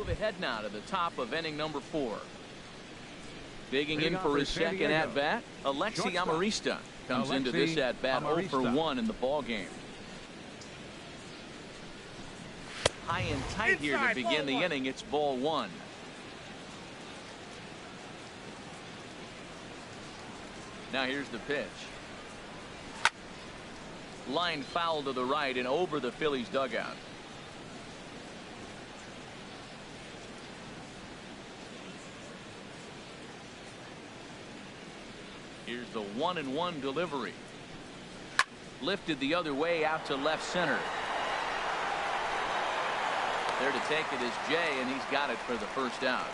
move ahead now to the top of inning number 4. Digging in for his second at-bat, Alexi Amarista comes into this at-bat 0 for 1 in the ball game. High and tight here to begin the inning. It's ball 1. Now here's the pitch. Line foul to the right and over the Phillies dugout. Here's the 1-1 delivery. Lifted the other way out to left center. There to take it is Jay, and he's got it for the first out.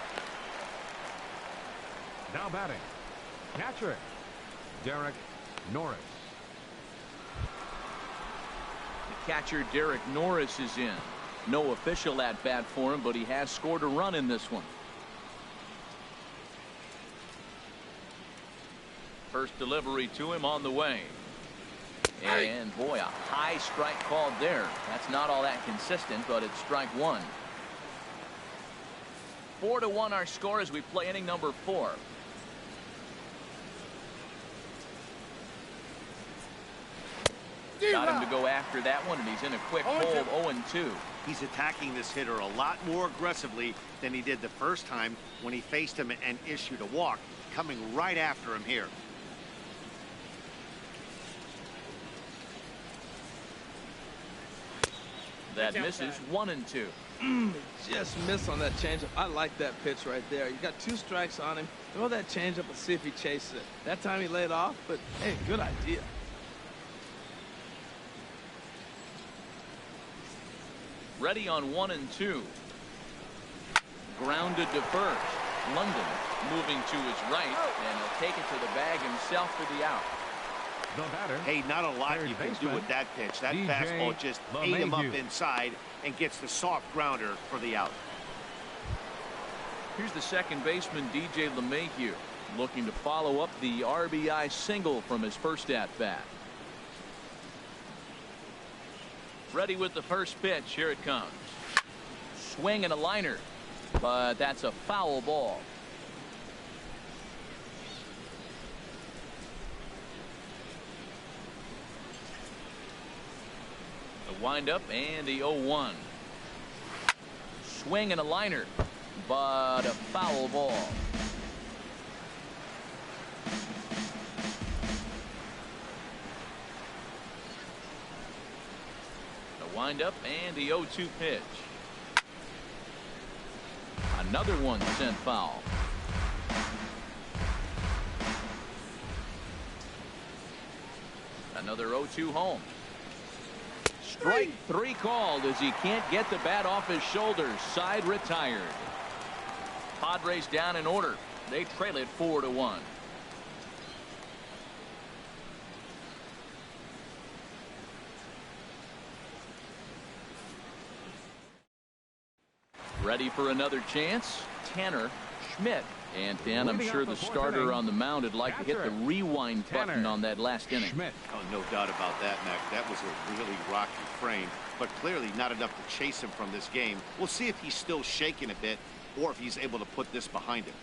Now batting, catcher Derek Norris. The catcher Derek Norris is in. No official at bat for him, but he has scored a run in this one. First delivery to him on the way. And boy, a high strike called there. That's not all that consistent, but it's strike 1. 4-1 our score as we play inning number 4. Got him to go after that one, and he's in a quick hold. 0-2. He's attacking this hitter a lot more aggressively than he did the first time when he faced him and issued a walk. Coming right after him here. That misses. 1-2. Just missed on that changeup. I like that pitch right there. You got 2 strikes on him. Throw that changeup and see if he chases it. That time he laid off, but hey, good idea. Ready on 1-2. Grounded to first. London moving to his right, and he'll take it to the bag himself for the out. The batter, hey, not a lot you can do with that pitch. That fastball just ate him up inside and gets the soft grounder for the out. Here's the second baseman, DJ LeMahieu, looking to follow up the RBI single from his first at-bat. Ready with the first pitch. Here it comes. Swing and a liner, but that's a foul ball. The windup and the 0-1. Swing and a liner, but a foul ball. The windup and the 0-2 pitch. Another one sent foul. Another 0-2 home. Strike 3 called as he can't get the bat off his shoulders. Side retired. Padres down in order. They trail it 4-1. Ready for another chance. Tanner Schmidt. And Dan, I'm sure the starter on the mound would like to hit the rewind button on that last inning. Oh, no doubt about that, Mac. That was a really rocky frame, but clearly not enough to chase him from this game. We'll see if he's still shaking a bit or if he's able to put this behind him.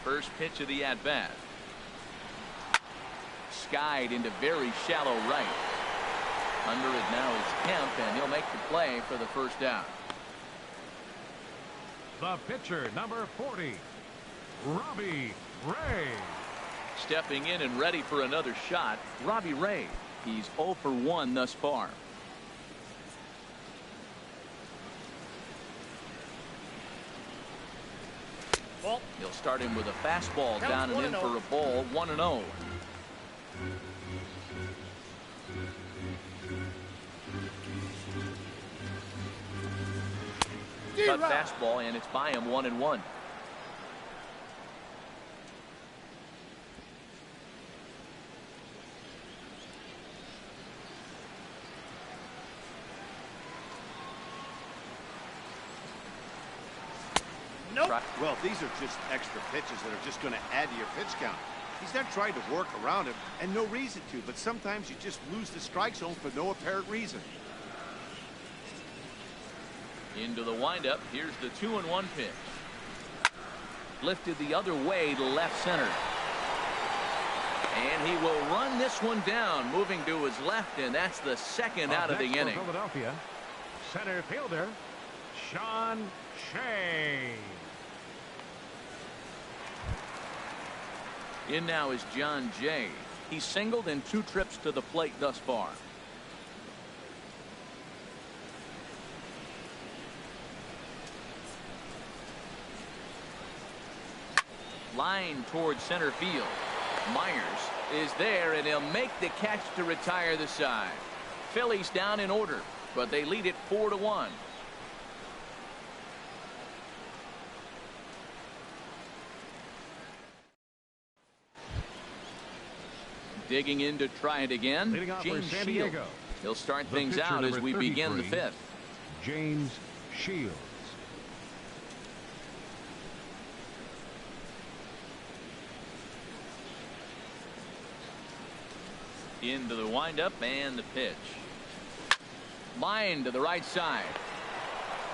First pitch of the at-bat. Skied into very shallow right. Under it now is Kemp, and he'll make the play for the first down. The pitcher, number 40, Robbie Ray. Stepping in and ready for another shot, Robbie Ray. He's 0 for 1 thus far. He'll start him with a fastball down and in for a ball. 1-0. Cut fastball, and it's by him. 1-1. Nope. Well, these are just extra pitches that are just going to add to your pitch count. He's not trying to work around him, and no reason to, but sometimes you just lose the strike zone for no apparent reason. Into the windup. Here's the 2-1 pitch. Lifted the other way to left center. And he will run this one down, moving to his left, and that's the second out of the inning. Philadelphia, center fielder, Sean Shea. In now is John Jay. He's singled in 2 trips to the plate thus far. Line towards center field. Myers is there, and he'll make the catch to retire the side. Phillies down in order, but they lead it 4-1. Digging in to try it again. James Shields. He'll start things out as we begin the 5th. James Shields. Into the windup and the pitch. Line to the right side.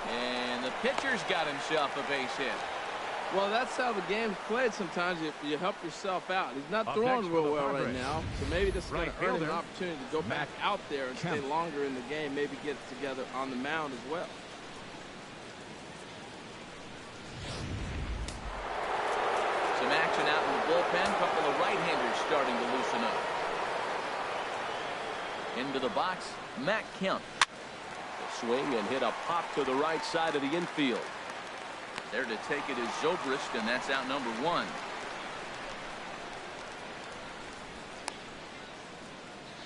And the pitcher's got himself a base hit. Well, that's how the game's played sometimes. You help yourself out. He's not throwing real well right now, so maybe this is going to earn him an opportunity to go back out there and stay longer in the game, maybe get it together on the mound as well. Some action out in the bullpen. A couple of right-handers starting to loosen up. Into the box, Matt Kemp. The swing and hit a pop to the right side of the infield. There to take it is Zobrist, and that's out number 1.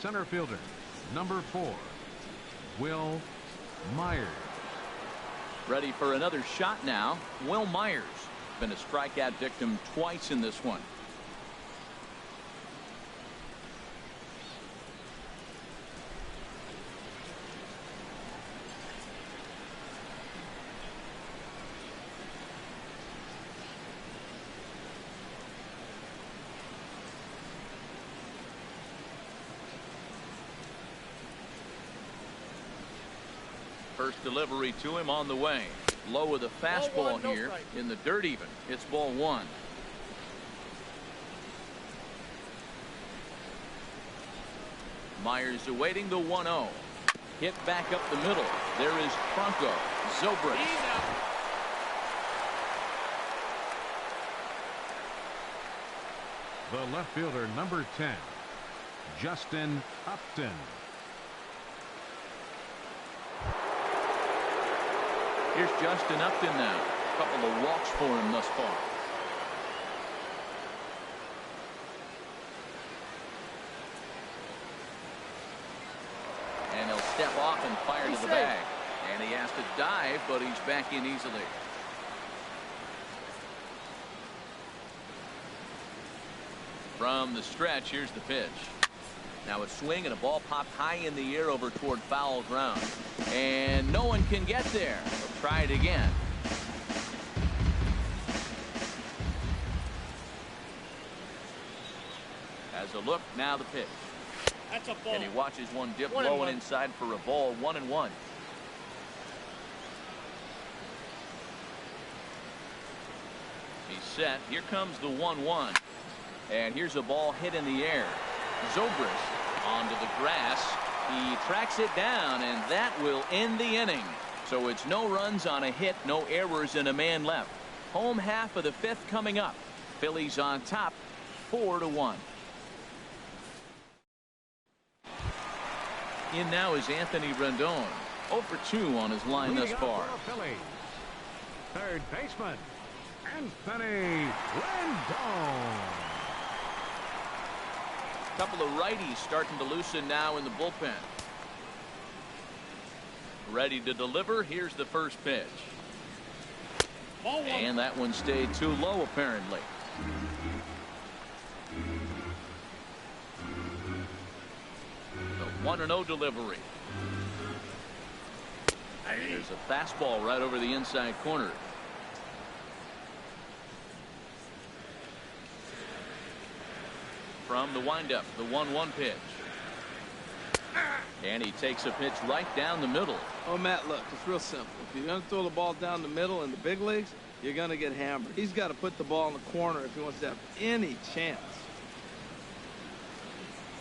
Center fielder, number 4, Will Myers. Ready for another shot now. Will Myers. Been a strikeout victim twice in this one. First delivery to him on the way. Low with a fastball here in the dirt even. It's ball 1. Myers awaiting the 1-0. Hit back up the middle. There is Franco. Zobrist. The left fielder, number 10, Justin Upton. Here's Justin Upton now. A couple of walks for him thus far. And he'll step off and fire to the bag. And he has to dive, but he's back in easily. From the stretch, here's the pitch. Now a swing and a ball popped high in the air over toward foul ground. And no one can get there. They'll try it again. Has a look, now the pitch. That's a ball. And he watches one dip low and inside for a ball. 1-1. He's set. Here comes the 1-1. And here's a ball hit in the air. Zobrist onto the grass. He tracks it down, and that will end the inning. So it's no runs on a hit, no errors, and a man left. Home half of the 5th coming up. Phillies on top, 4-1. In now is Anthony Rendon. 0 for 2 on his line thus far. Third baseman, Anthony Rendon. Couple of righties starting to loosen now in the bullpen. Ready to deliver. Here's the first pitch. And that one stayed too low apparently. The 1-0 delivery. There's a fastball right over the inside corner. From the windup, the 1-1 pitch. And he takes a pitch right down the middle. Oh, Matt, look, it's real simple. If you're going to throw the ball down the middle in the big leagues, you're going to get hammered. He's got to put the ball in the corner if he wants to have any chance.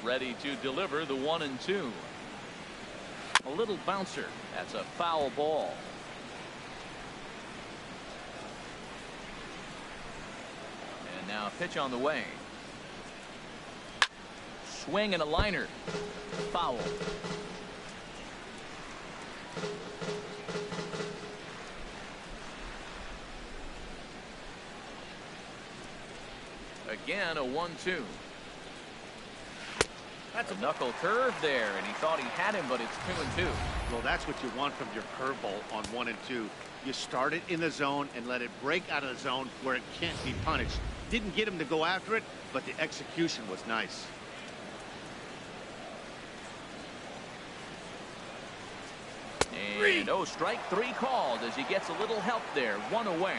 Ready to deliver the 1-2. A little bouncer. That's a foul ball. And now a pitch on the way. Swing and a liner. Foul. Again, a 1-2. That's a knuckle curve there, and he thought he had him, but it's 2-2. Well, that's what you want from your curveball on 1 and 2. You start it in the zone and let it break out of the zone where it can't be punished. Didn't get him to go after it, but the execution was nice. And strike 3 called as he gets a little help there. 1 away.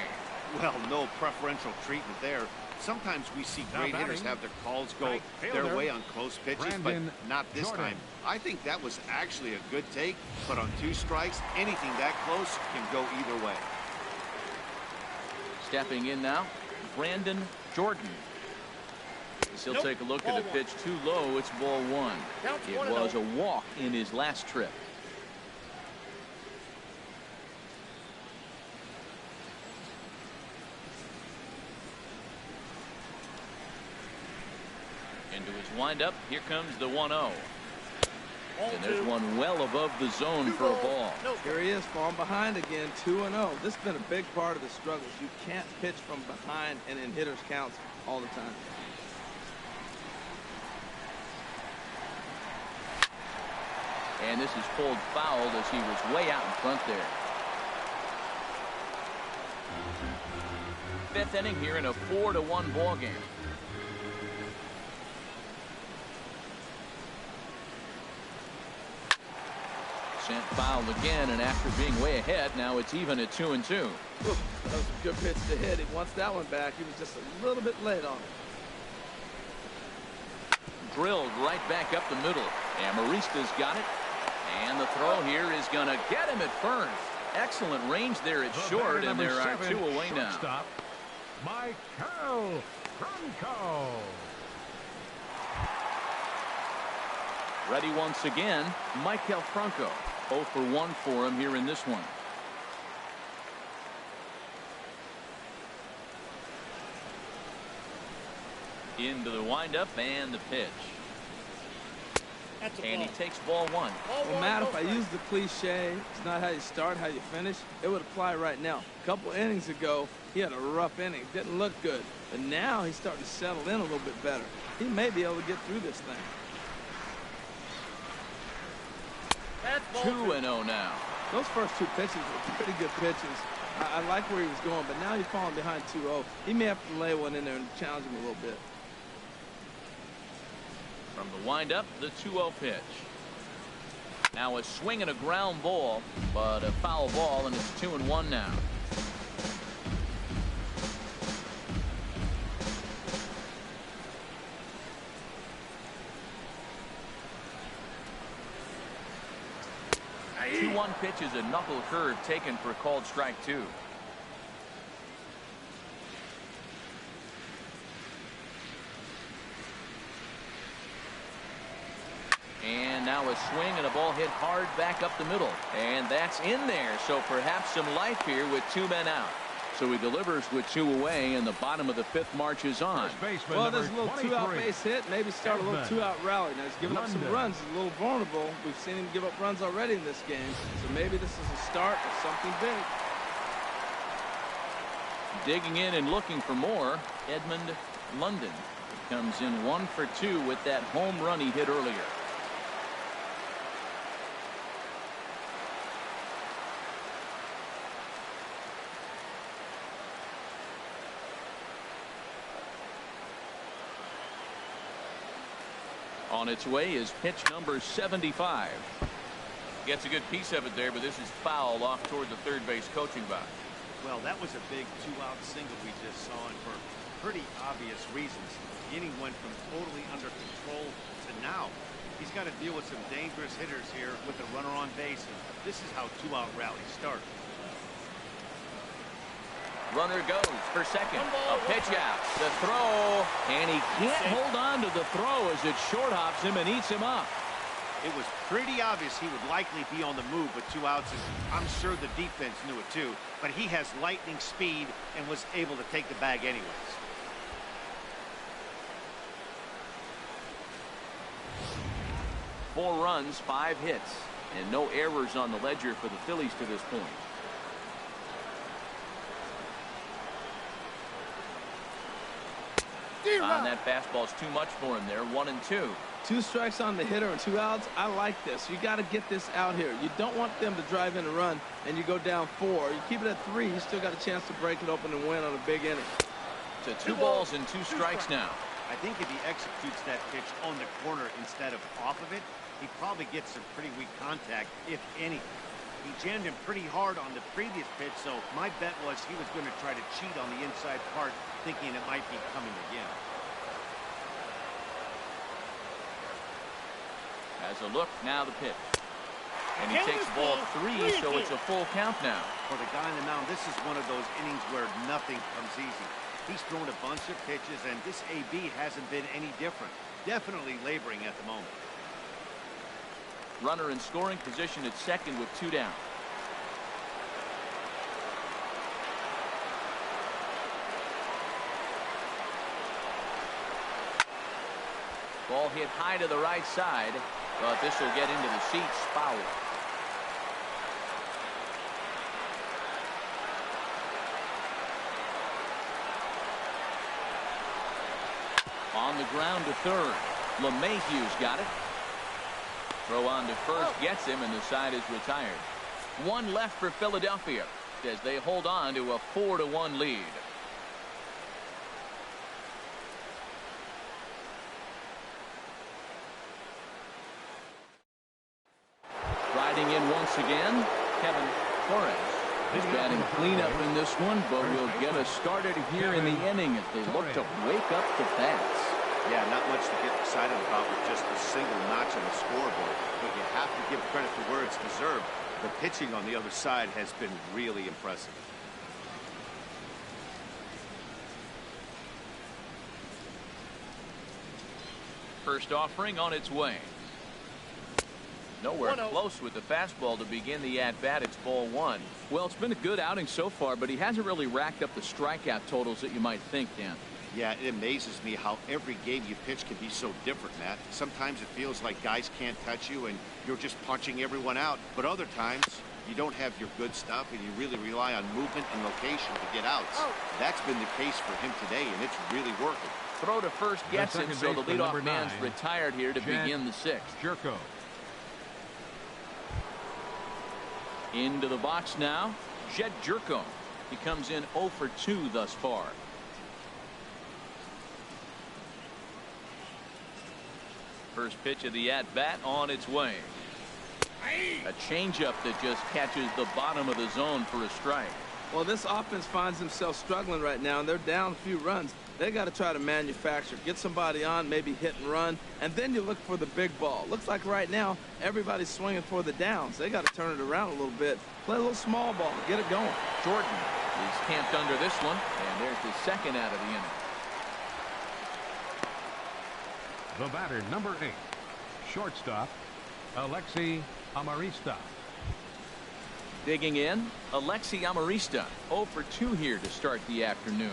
Well, no preferential treatment there. Sometimes we see great hitters have their calls go their way on close pitches, but not this time. I think that was actually a good take, but on 2 strikes, anything that close can go either way. Stepping in now, Brandon Jordan. He'll take a look at the pitch too low. It's ball 1. It was a walk in his last trip. Into his windup, here comes the 1-0. And there's one well above the zone for a ball. Here he is, falling behind again, 2-0. This has been a big part of the struggles. You can't pitch from behind and in hitters' counts all the time. And this is pulled foul as he was way out in front there. 5th inning here in a 4-1 ball game. Sent foul again, and after being way ahead, now it's even at 2-2. That was a good pitch to hit. He wants that one back. He was just a little bit late on it. Drilled right back up the middle. Amarista's got it. And the throw here is going to get him at first. Excellent range there at short, and there are 2 away now. Stop. Michael Franco. Ready once again, Michael Franco. 0 for 1 for him here in this one. Into the windup and the pitch. And he takes ball 1. Well, Matt, if I use the cliche, it's not how you start, how you finish, it would apply right now. A couple innings ago, he had a rough inning. Didn't look good. But now he's starting to settle in a little bit better. He may be able to get through this thing. 2-0 now. Those first 2 pitches were pretty good pitches. I like where he was going, but now he's falling behind 2-0. He may have to lay one in there and challenge him a little bit. From the windup, the 2-0 pitch. Now a swing and a ground ball, but a foul ball, and it's 2-1 now. The 2-1 pitch is a knuckle curve taken for a called strike 2. And now a swing and a ball hit hard back up the middle. And that's in there. So perhaps some life here with 2 men out. So he delivers with 2 away, and the bottom of the 5th marches on. Well, there's a little 2-out base hit. Maybe start a little 2-out rally. Now he's giving up some runs. He's a little vulnerable. We've seen him give up runs already in this game. So maybe this is a start of something big. Digging in and looking for more, Edmund London comes in 1 for 2 with that home run he hit earlier. On its way is pitch number 75. Gets a good piece of it there, but this is foul off toward the third base coaching box. Well, that was a big 2-out single we just saw, and for pretty obvious reasons. The inning went from totally under control to now. He's got to deal with some dangerous hitters here with a runner on base, and this is how two-out rallies start. Runner goes for second. A pitch out. The throw. And he can't hold on to the throw as it short hops him and eats him up. It was pretty obvious he would likely be on the move with 2 outs, and I'm sure the defense knew it too. But he has lightning speed and was able to take the bag anyways. Four runs, 5 hits, and no errors on the ledger for the Phillies to this point. And that fastball's too much for him there. 1-2. 2 strikes on the hitter and 2 outs. I like this. You got to get this out here. You don't want them to drive in a run and you go down 4. You keep it at 3. You still got a chance to break it open and win on a big inning. To 2 balls and 2 strikes now. I think if he executes that pitch on the corner instead of off of it, he probably gets some pretty weak contact, if any. He jammed him pretty hard on the previous pitch, so my bet was he was going to try to cheat on the inside part, thinking it might be coming again. As a look, now the pitch. And he takes ball 3, so it's a full count now. For the guy on the mound, this is one of those innings where nothing comes easy. He's thrown a bunch of pitches, and this AB hasn't been any different. Definitely laboring at the moment. Runner in scoring position at second with 2 down. Ball hit high to the right side, but this will get into the seats. Foul. On the ground to third. LeMahieu's got it. Throw on to first gets him, and the side is retired. 1 left for Philadelphia as they hold on to a 4-1 lead. Riding in once again, Kevin Torres. He's batting cleanup in this one, but we'll get us started here in the inning as they look to wake up the bats. Yeah, not much to get excited about with just a single notch on the scoreboard, but you have to give credit to where it's deserved. The pitching on the other side has been really impressive. First offering on its way. Nowhere close with the fastball to begin the at-bat. It's ball 1. Well, it's been a good outing so far, but he hasn't really racked up the strikeout totals that you might think, Dan. Yeah, it amazes me how every game you pitch can be so different, Matt. Sometimes it feels like guys can't touch you and you're just punching everyone out. But other times, you don't have your good stuff and you really rely on movement and location to get outs. That's been the case for him today, and it's really working. Throw to first gets him, so the leadoff man's retired here to begin the 6th. Jerko. Into the box now, Jed Jerko. He comes in 0 for 2 thus far. First pitch of the at-bat on its way. A changeup that just catches the bottom of the zone for a strike. Well, this offense finds themselves struggling right now, and they're down a few runs. They got to try to manufacture, get somebody on, maybe hit and run, and then you look for the big ball. Looks like right now everybody's swinging for the downs. They got to turn it around a little bit, play a little small ball, get it going. Jordan is camped under this one, and there's the second out of the inning. The batter, number 8, shortstop, Alexi Amarista. Digging in, Alexi Amarista, 0 for 2 here to start the afternoon.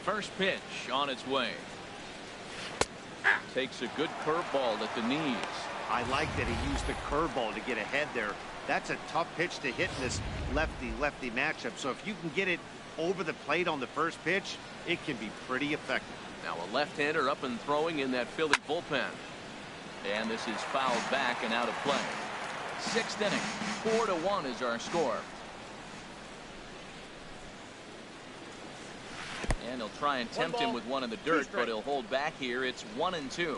First pitch on its way. Takes a good curveball at the knees. I like that he used the curveball to get ahead there. That's a tough pitch to hit in this lefty-lefty matchup. So if you can get it over the plate on the first pitch, it can be pretty effective. Now a left-hander up and throwing in that Philly bullpen. And this is fouled back and out of play. 6th inning, 4-1 is our score. And he'll try and tempt him with one in the dirt, but he'll hold back here. It's 1-2.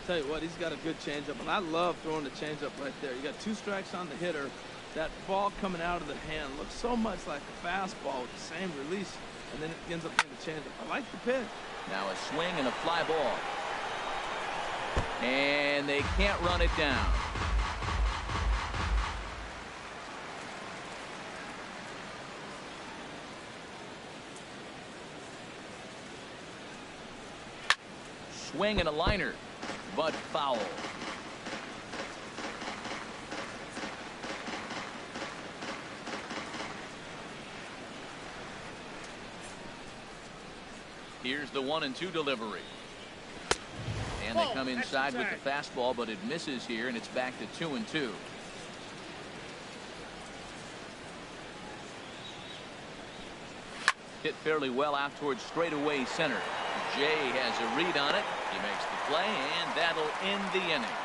Tell you what, he's got a good changeup, and I love throwing the changeup right there. You got 2 strikes on the hitter, That ball coming out of the hand looks so much like a fastball with the same release, and then it ends up being a changeup. I like the pitch. Now a swing and a fly ball. And they can't run it down. Swing and a liner, but foul. Here's the 1-2 delivery. And they come inside with the fastball, but it misses here, and it's back to 2-2. Hit fairly well out towards straightaway center. Jay has a read on it. He makes the play, and that'll end the inning.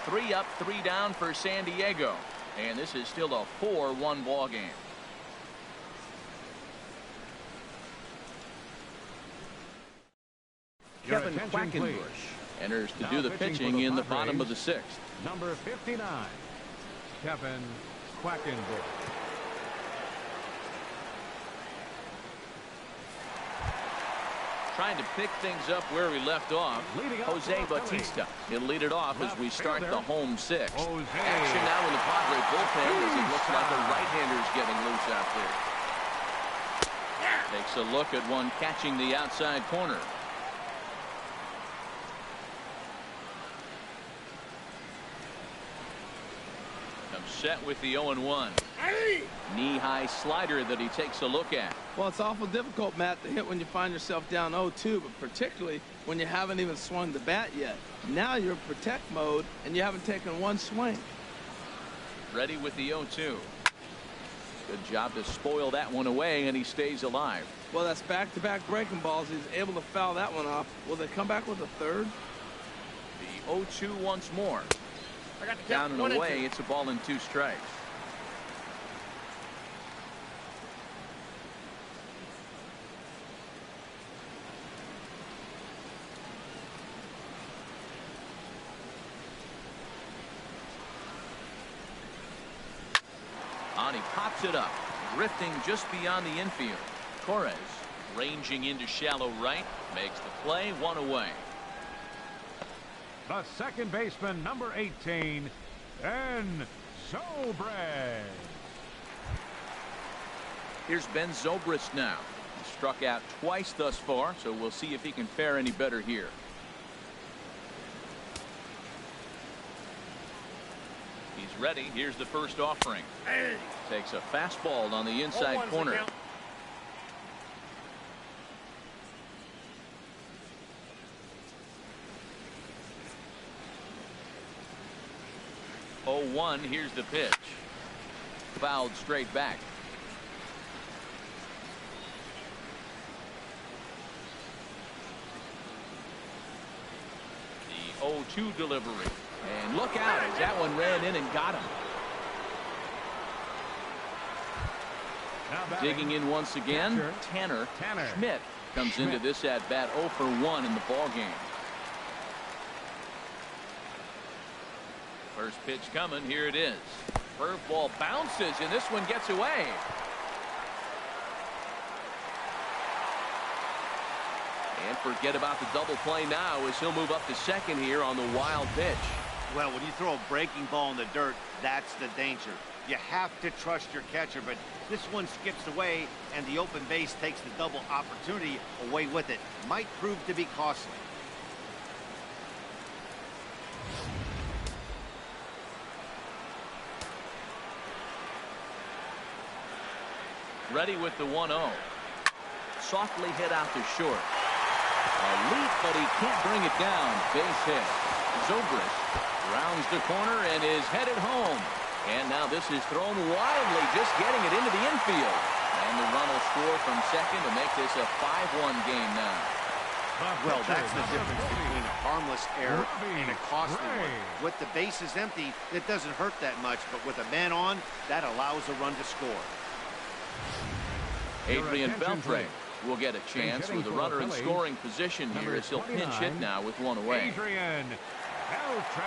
3 up, 3 down for San Diego. And this is still a 4-1 ball game. Kevin Quackenbush enters to do the pitching in the bottom of the 6th. Number 59, Kevin Quackenbush. Trying to pick things up where we left off. Jose Bautista. He'll lead it off as we start the home 6th. Action now in the Padres bullpen as it looks like a right-hander's getting loose out there. Takes a look at one catching the outside corner. Set with the 0-1. Knee-high slider that he takes a look at. Well, it's awful difficult, Matt, to hit when you find yourself down 0-2, but particularly when you haven't even swung the bat yet. Now you're in protect mode, and you haven't taken one swing. Ready with the 0-2. Good job to spoil that one away, and he stays alive. Well, that's back-to-back breaking balls. He's able to foul that one off. Will they come back with a third? The 0-2 once more. Down and away, it's a ball and 2 strikes. On he pops it up, drifting just beyond the infield. Torres ranging into shallow right, makes the play, 1 away. The second baseman, number 18, Ben Zobrist. Here's Ben Zobrist now. He struck out twice thus far, so we'll see if he can fare any better here. He's ready. Here's the first offering. Takes a fastball on the inside corner. 0-1. Here's the pitch. Fouled straight back. The 0-2 delivery. And look out as that one ran in and got him. Digging in once again, Tanner Schmidt comes into this at bat 0 for 1 in the ball game. First pitch coming. Here it is. Curveball bounces, and this one gets away. And forget about the double play now as he'll move up to second here on the wild pitch. Well, when you throw a breaking ball in the dirt, that's the danger. You have to trust your catcher, but this one skips away, and the open base takes the double opportunity away with it. Might prove to be costly. Ready with the 1-0. Softly hit out to short. A leap, but he can't bring it down. Base hit. Zobrist rounds the corner and is headed home. And now this is thrown wildly, just getting it into the infield. And the run will score from second to make this a 5-1 game now. Well, that's the difference between a harmless error and a costly one. With the bases empty, it doesn't hurt that much, but with a man on, that allows a run to score. Adrian Beltre will get a chance with a runner in scoring position here as he'll pinch hit now with one away. Adrian Beltre.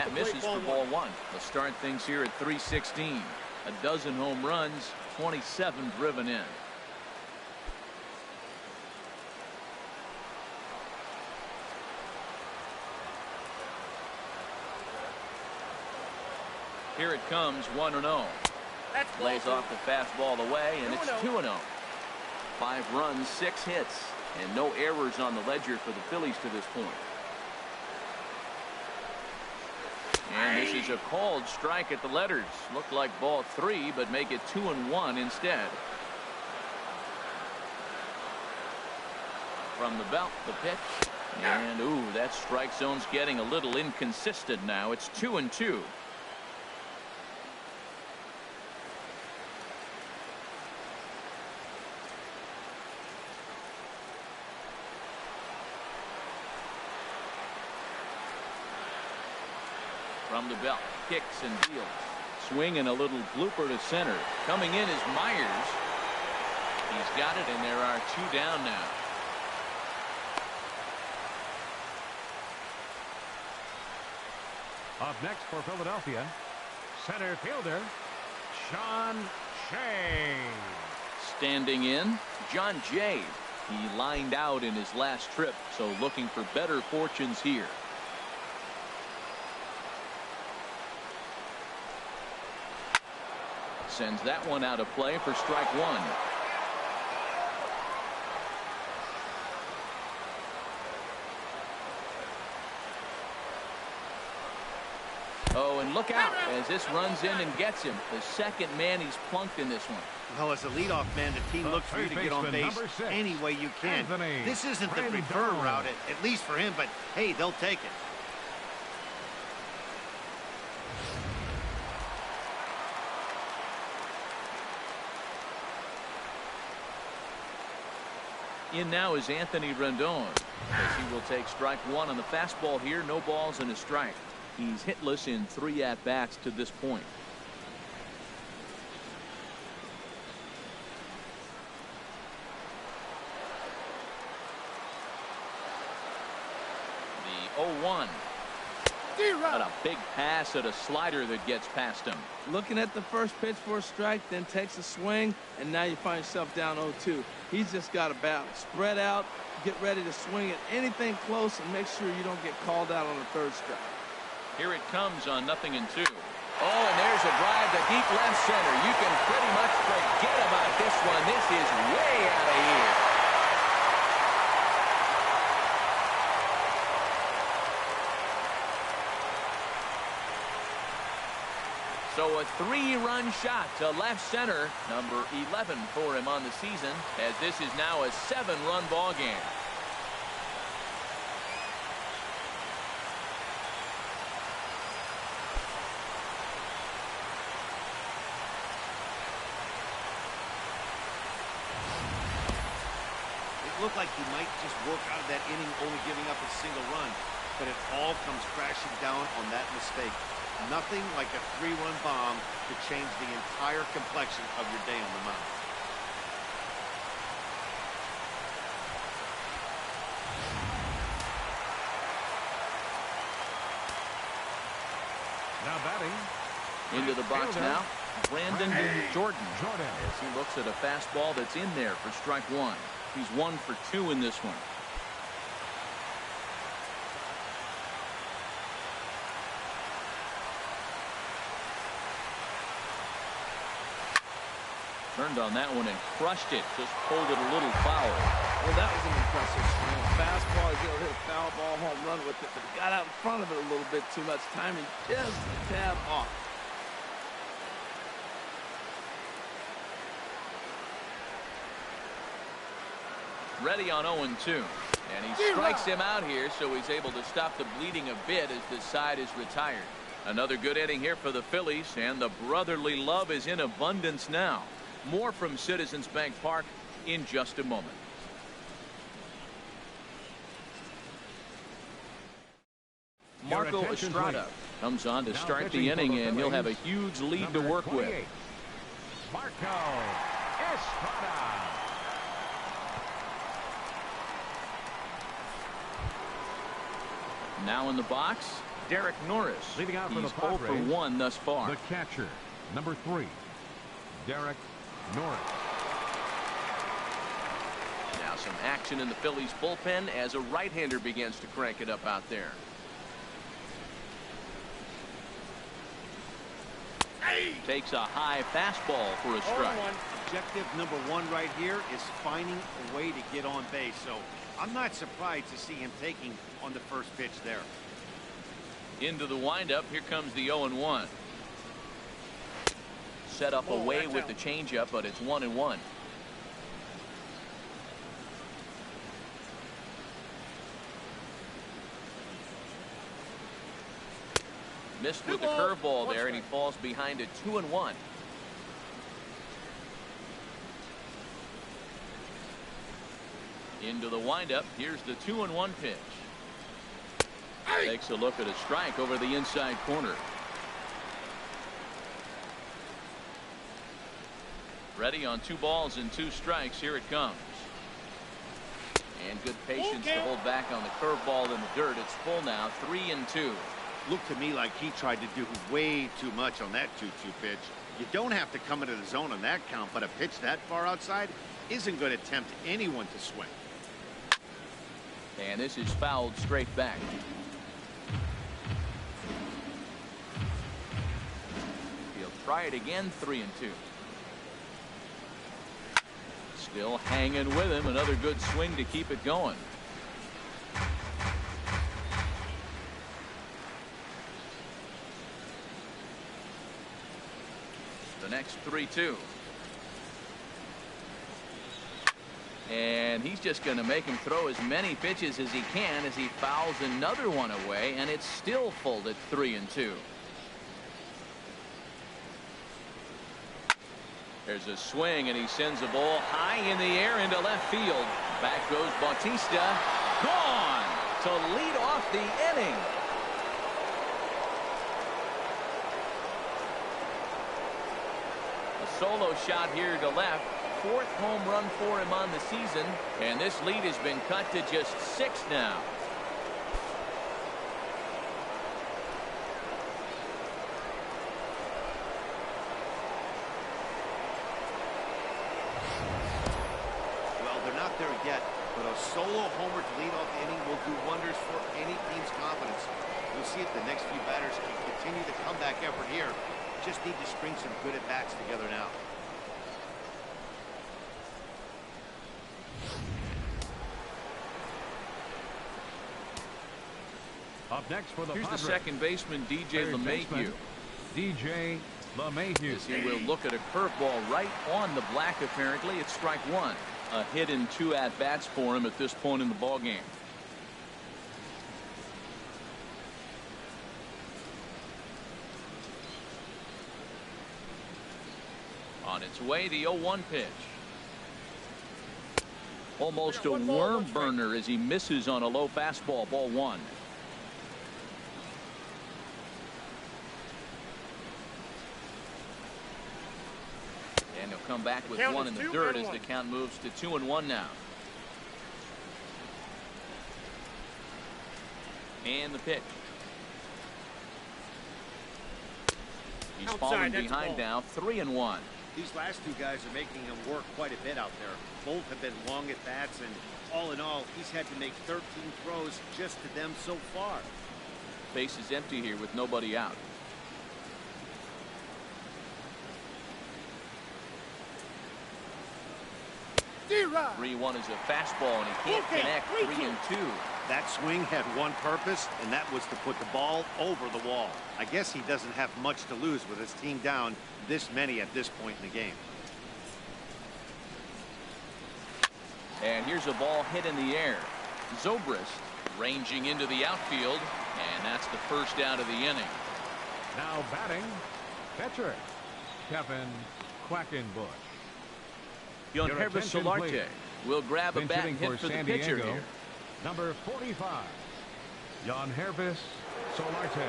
That misses for ball one. Let's start things here at 316. A dozen home runs, 27 driven in. Here it comes, 1-0. Lays off the fastball away, and it's 2-0. 5 runs, 6 hits, and no errors on the ledger for the Phillies to this point. And this is a called strike at the letters. Looked like ball 3, but make it 2-1 instead. From the belt, the pitch. And, ooh, that strike zone's getting a little inconsistent now. It's 2-2. From the belt, kicks and deals. Swing and a little blooper to center. Coming in is Myers. He's got it, and there are 2 down now. Up next for Philadelphia, center fielder, John Jay. Standing in, John Jay. He lined out in his last trip, so looking for better fortunes here. Sends that one out of play for strike 1. Oh, and look out as this runs in and gets him. The second man he's plunked in this one. Well, as a leadoff man, the team looks for you to get on base any way you can. This isn't the preferred route, at least for him, but hey, they'll take it. In now is Anthony Rendon, as he will take strike 1 on the fastball here. No balls and a strike. He's hitless in 3 at-bats to this point. The 0-1. And a big pass at a slider that gets past him. Looking at the first pitch for a strike, then takes a swing, and now you find yourself down 0-2. He's just got to battle. Spread out, get ready to swing at anything close, and make sure you don't get called out on the 3rd strike. Here it comes on 0-2. Oh, and there's a drive to deep left center. You can pretty much forget about this one. This is way out of here. So a 3-run shot to left center, number 11 for him on the season, as this is now a 7-run ball game. It looked like he might just work out of that inning, only giving up a single run, but it all comes crashing down on that mistake. Nothing like a 3-run bomb to change the entire complexion of your day on the mound. Now batting. Into the box now, Brandon Jordan. As he looks at a fastball that's in there for strike 1. He's 1 for 2 in this one. Turned on that one and crushed it. Just pulled it a little foul. Well, that was an impressive swing. Fastball, he's going to hit a foul ball home run with it, but he got out in front of it a little bit too much. Timing just a tad off. Ready on 0-2. And he strikes him out here, so he's able to stop the bleeding a bit as this side is retired. Another good inning here for the Phillies, and the brotherly love is in abundance now. More from Citizens Bank Park in just a moment. Marco Estrada comes on to start the inning, and he'll have a huge lead to work with. Marco Estrada. Now in the box, Derek Norris. Leading out for He's the 0 Padres, for 1 thus far. the catcher, number 3, Derek Norris. Now some action in the Phillies bullpen as a right-hander begins to crank it up out there. Takes a high fastball for a strike. Objective number 1 right here is finding a way to get on base. So I'm not surprised to see him taking on the first pitch there. Into the windup. Here comes the 0-1. Set up away with the changeup, but it's 1-1. Missed with the curveball there, and he falls behind it 2-1. Into the windup. Here's the 2-1 pitch. Takes a look at a strike over the inside corner. Ready on 2 balls and 2 strikes. Here it comes. And good patience to hold back on the curveball in the dirt. It's full now, 3-2. Looked to me like he tried to do way too much on that 2-2 pitch. You don't have to come into the zone on that count, but a pitch that far outside isn't going to tempt anyone to swing. And this is fouled straight back. He'll try it again, 3-2. Still hanging with him. Another good swing to keep it going. The next 3-2. And he's just going to make him throw as many pitches as he can as he fouls another one away, and it's still full at 3-2. There's a swing, and he sends a ball high in the air into left field. Back goes Bautista. Gone to lead off the inning. A solo shot here to left. 4th home run for him on the season, and this lead has been cut to just 6 now. Well, they're not there yet, but a solo homer to lead off the inning will do wonders for any team's confidence. We'll see if the next few batters can continue the comeback effort here. Just need to string some good at-bats together now. Up next for the Here's Padres, the second baseman, DJ LeMahieu. DJ LeMahieu. As he will look at a curveball right on the black, apparently. It's strike 1. A hit in 2 at-bats for him at this point in the ballgame. On its way, the 0-1 pitch. Almost a worm burner as he misses on a low fastball. Ball 1. And he'll come back with 1 in the dirt as the count moves to 2-1 now. And the pitch. He's falling behind now, 3-1. These last 2 guys are making him work quite a bit out there. Both have been long at bats, and all in all, he's had to make 13 throws just to them so far. Base is empty here with nobody out. D-Rod. 3-1 is a fastball, and he can't connect. 3-2. That swing had one purpose, and that was to put the ball over the wall. I guess he doesn't have much to lose with his team down this many at this point in the game. And here's a ball hit in the air. Zobrist ranging into the outfield, and that's the first out of the inning. Now batting, catcher, Kevin Quackenbush. Yangervis Solarte will grab a bat and hit for the pitcher here. Number 45, Yangervis Solarte.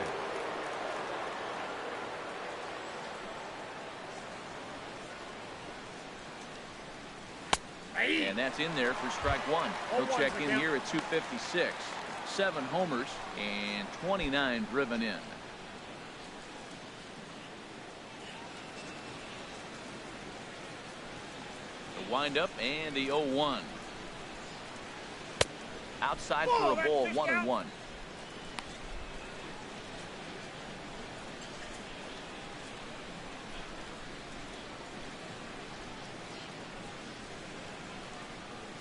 And that's in there for strike 1. He'll check in here at 256. 7 homers and 29 driven in. The windup and the 0-1. Outside for a ball, 1-1.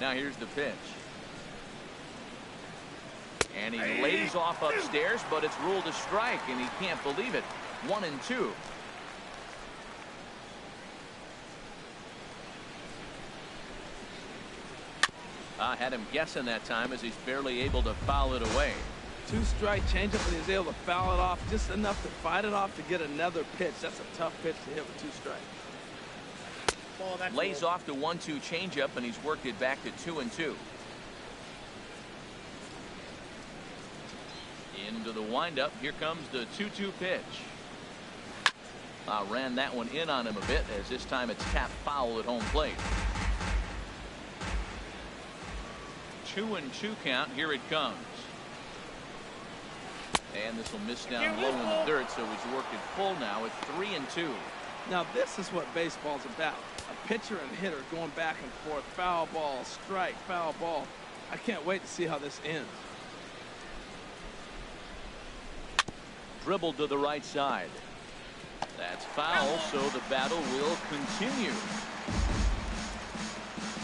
Now here's the pitch. And he lays off upstairs, but it's ruled a strike, and he can't believe it. 1-2. I had him guessing that time as he's barely able to foul it away. 2-strike changeup, and he's able to foul it off just enough to fight it off to get another pitch. That's a tough pitch to hit with 2 strikes. Lays off the 1-2 changeup, and he's worked it back to 2-2. Into the windup. Here comes the 2-2 pitch. Ran that one in on him a bit, as this time it's tapped foul at home plate. 2-2 count. Here it comes. And this will miss down low in the dirt, so he's worked it full now at 3-2. Now this is what baseball's about. A pitcher and hitter going back and forth. Foul ball, strike, foul ball. I can't wait to see how this ends. Dribbled to the right side. That's foul, so the battle will continue.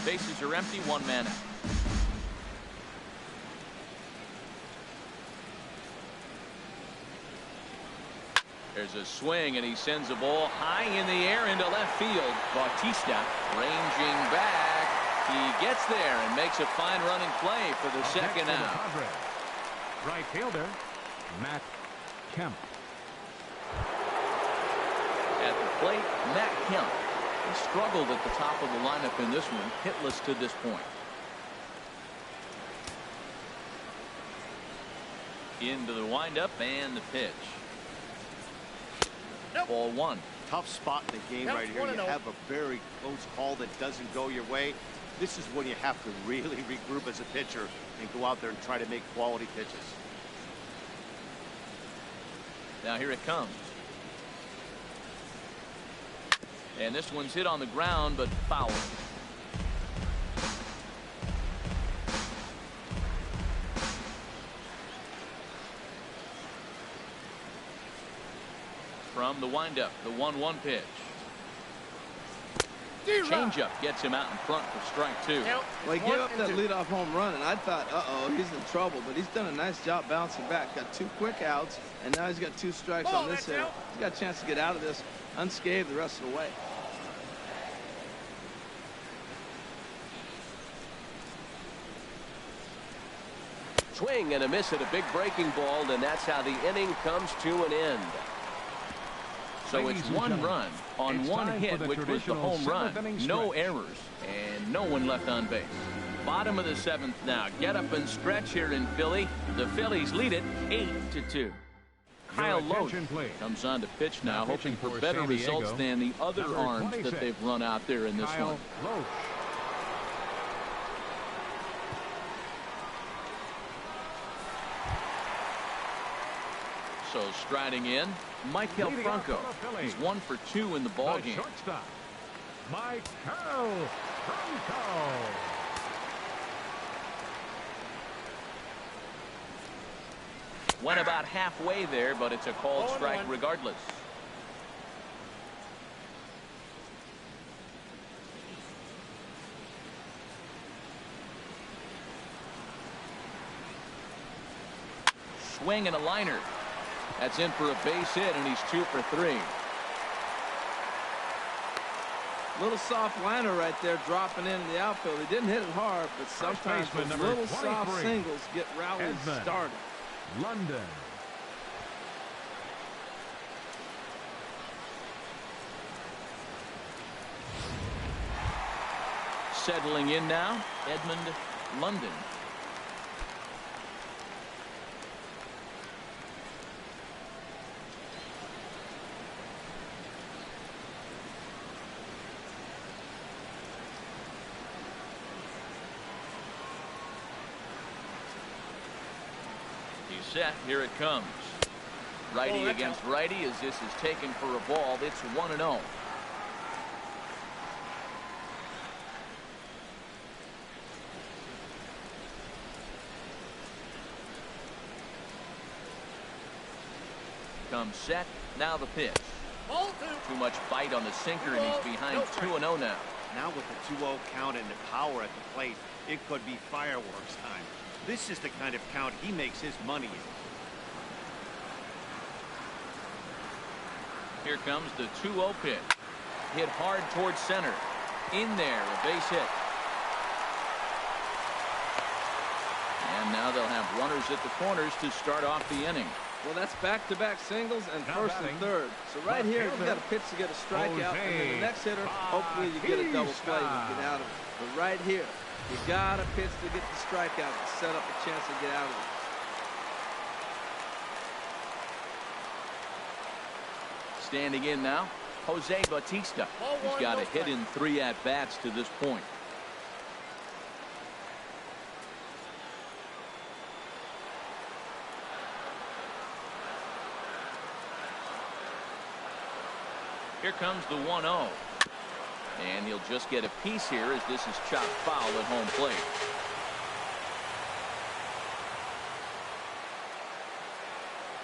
Bases are empty, 1 man out. There's a swing, and he sends a ball high in the air into left field. Bautista ranging back. He gets there and makes a fine running play for the second out. Right fielder, Matt Kemp. At the plate, Matt Kemp. He struggled at the top of the lineup in this one, hitless to this point. Into the windup and the pitch. Ball 1. Tough spot in the game right here. You have a very close call that doesn't go your way. This is when you have to really regroup as a pitcher and go out there and try to make quality pitches. Now here it comes. And this one's hit on the ground, but foul. From the windup, the 1-1 pitch. Changeup gets him out in front for strike 2. Well, he gave up that leadoff home run, and I thought, uh-oh, he's in trouble. But he's done a nice job bouncing back. Got 2 quick outs, and now he's got 2 strikes on this hitter. He's got a chance to get out of this unscathed the rest of the way. Swing and a miss at a big breaking ball, and that's how the inning comes to an end. So it's 1 run on 1 hit, which was the home run. No errors and no one left on base. Bottom of the 7th now. Get up and stretch here in Philly. The Phillies lead it 8-2. Kyle Loach comes on to pitch now, hoping for better results than the other arms that they've run out there in this one. So striding in, Michael Franco. He's 1 for 2 in the ball game. Michael Franco. Went about halfway there, but it's a called strike regardless. Swing and a liner. That's in for a base hit, and he's 2 for 3. Little soft liner right there, dropping into the outfield. He didn't hit it hard, but sometimes those little soft singles get rallies started. London. Settling in now, Edmund London. set. Here it comes. Righty against righty as this is taken for a ball. It's 1-0. Comes set. Now the pitch. Too much bite on the sinker, and he's behind 2-0 now. Now with the 2-0 count and the power at the plate, it could be fireworks time. This is the kind of count he makes his money in. Here comes the 2-0 pitch. Hit hard towards center. In there, a base hit. And now they'll have runners at the corners to start off the inning. Well, that's back-to-back singles and first and third. So right here, you got a pitch to get a strikeout, and then the next hitter, hopefully you get a double play and get out of it. But right here, you got a pitch to get the strikeout to set up a chance to get out of it. Standing in now, Jose Bautista. He's got a hit in 3 at-bats to this point. Here comes the 1-0. And he'll just get a piece here as this is chopped foul at home plate.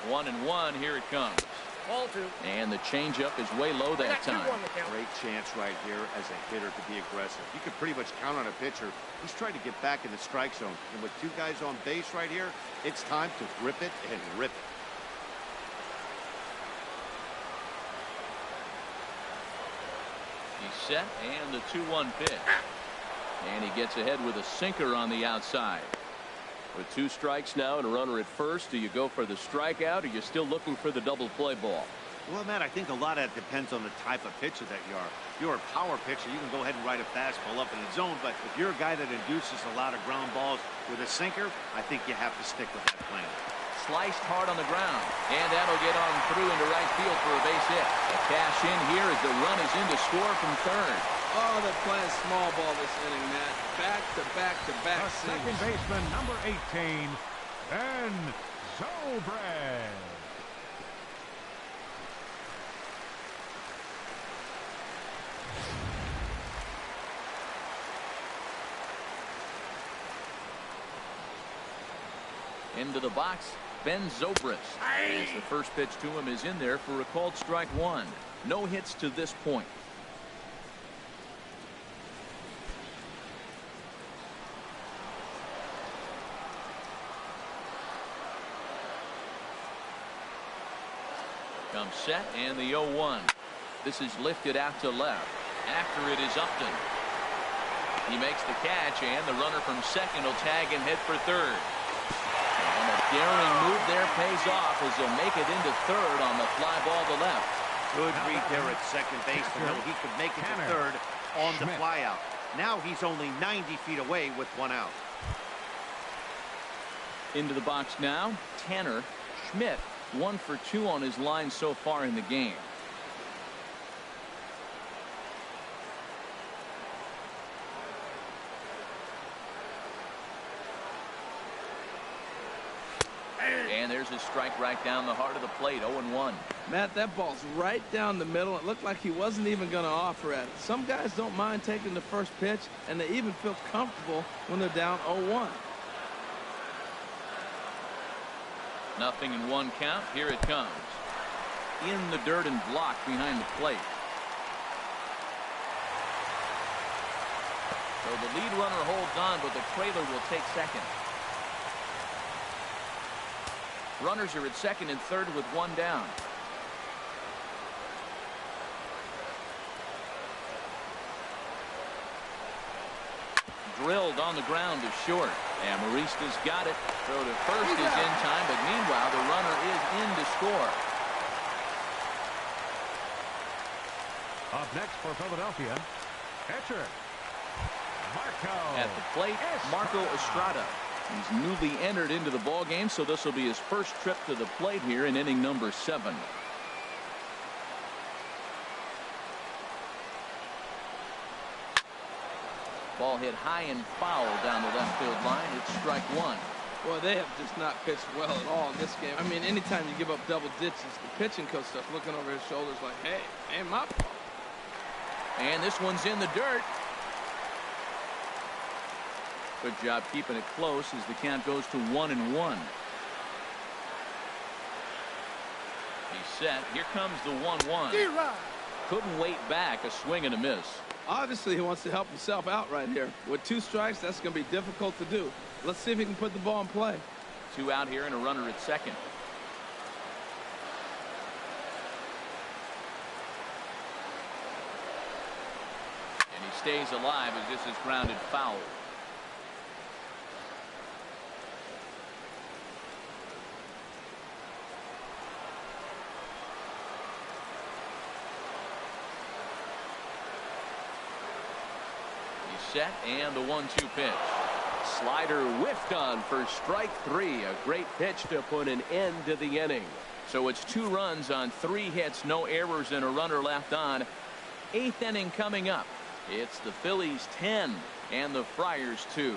One and one. Here it comes. And the changeup is way low that time. Great chance right here as a hitter to be aggressive. You could pretty much count on a pitcher. He's trying to get back in the strike zone. And with 2 guys on base right here, it's time to grip it and rip it. He's set, and the 2-1 pitch. And he gets ahead with a sinker on the outside. With 2 strikes now and a runner at first, do you go for the strikeout, or you're still looking for the double play ball? Well, Matt, I think a lot of that depends on the type of pitcher that you are. If you're a power pitcher, you can go ahead and ride a fastball up in the zone, but if you're a guy that induces a lot of ground balls with a sinker, I think you have to stick with that plan. Sliced hard on the ground, and that'll get on through into right field for a base hit. A cash in here as the run is in to score from third. Oh, they're playing small ball this inning, Matt. Back-to-back-to-back second baseman, number 18, Ben Zobrist. Into the box, Ben Zobrist. As the first pitch to him is in there for a called strike 1. No hits to this point. Comes set, and the 0-1. This is lifted out to left. After it is Upton. He makes the catch, and the runner from second will tag and head for third. And a daring move there pays off as he'll make it into third on the fly ball to left. Good read there at second base to know he could make it to third on the flyout. Now he's only 90 feet away with 1 out. Into the box now, Tanner Schmidt. 1 for 2 on his line so far in the game. And there's his strike right down the heart of the plate. 0-1. Matt, that ball's right down the middle. It looked like he wasn't even going to offer at it. Some guys don't mind taking the first pitch, and they even feel comfortable when they're down 0-1. Nothing in 1 count. Here it comes. In the dirt and blocked behind the plate. So the lead runner holds on, but the trailer will take second. Runners are at second and third with 1 down. Drilled on the ground to short. And Marista's got it. Throw to first is in time, but meanwhile the runner is in to score. Up next for Philadelphia, catcher Marco. At the plate, Marco Estrada. He's newly entered into the ball game, so this will be his first trip to the plate here in inning number 7. Ball hit high and foul down the left field line. It's strike 1. Well, they have just not pitched well at all in this game. I mean, anytime you give up double digits, the pitching coach starts looking over his shoulders like, hey, ain't my fault. And this one's in the dirt. Good job keeping it close as the count goes to 1-1. He's set. Here comes the 1-1. Couldn't wait back. A swing and a miss. Obviously, he wants to help himself out right here. With 2 strikes, that's going to be difficult to do. Let's see if he can put the ball in play. 2 out here and a runner at second. And he stays alive as this is grounded foul. Set and the 1-2 pitch. Slider whiffed on for strike 3. A great pitch to put an end to the inning. So it's 2 runs on 3 hits, no errors, and a runner left on. 8th inning coming up. It's the Phillies 10 and the Friars 2.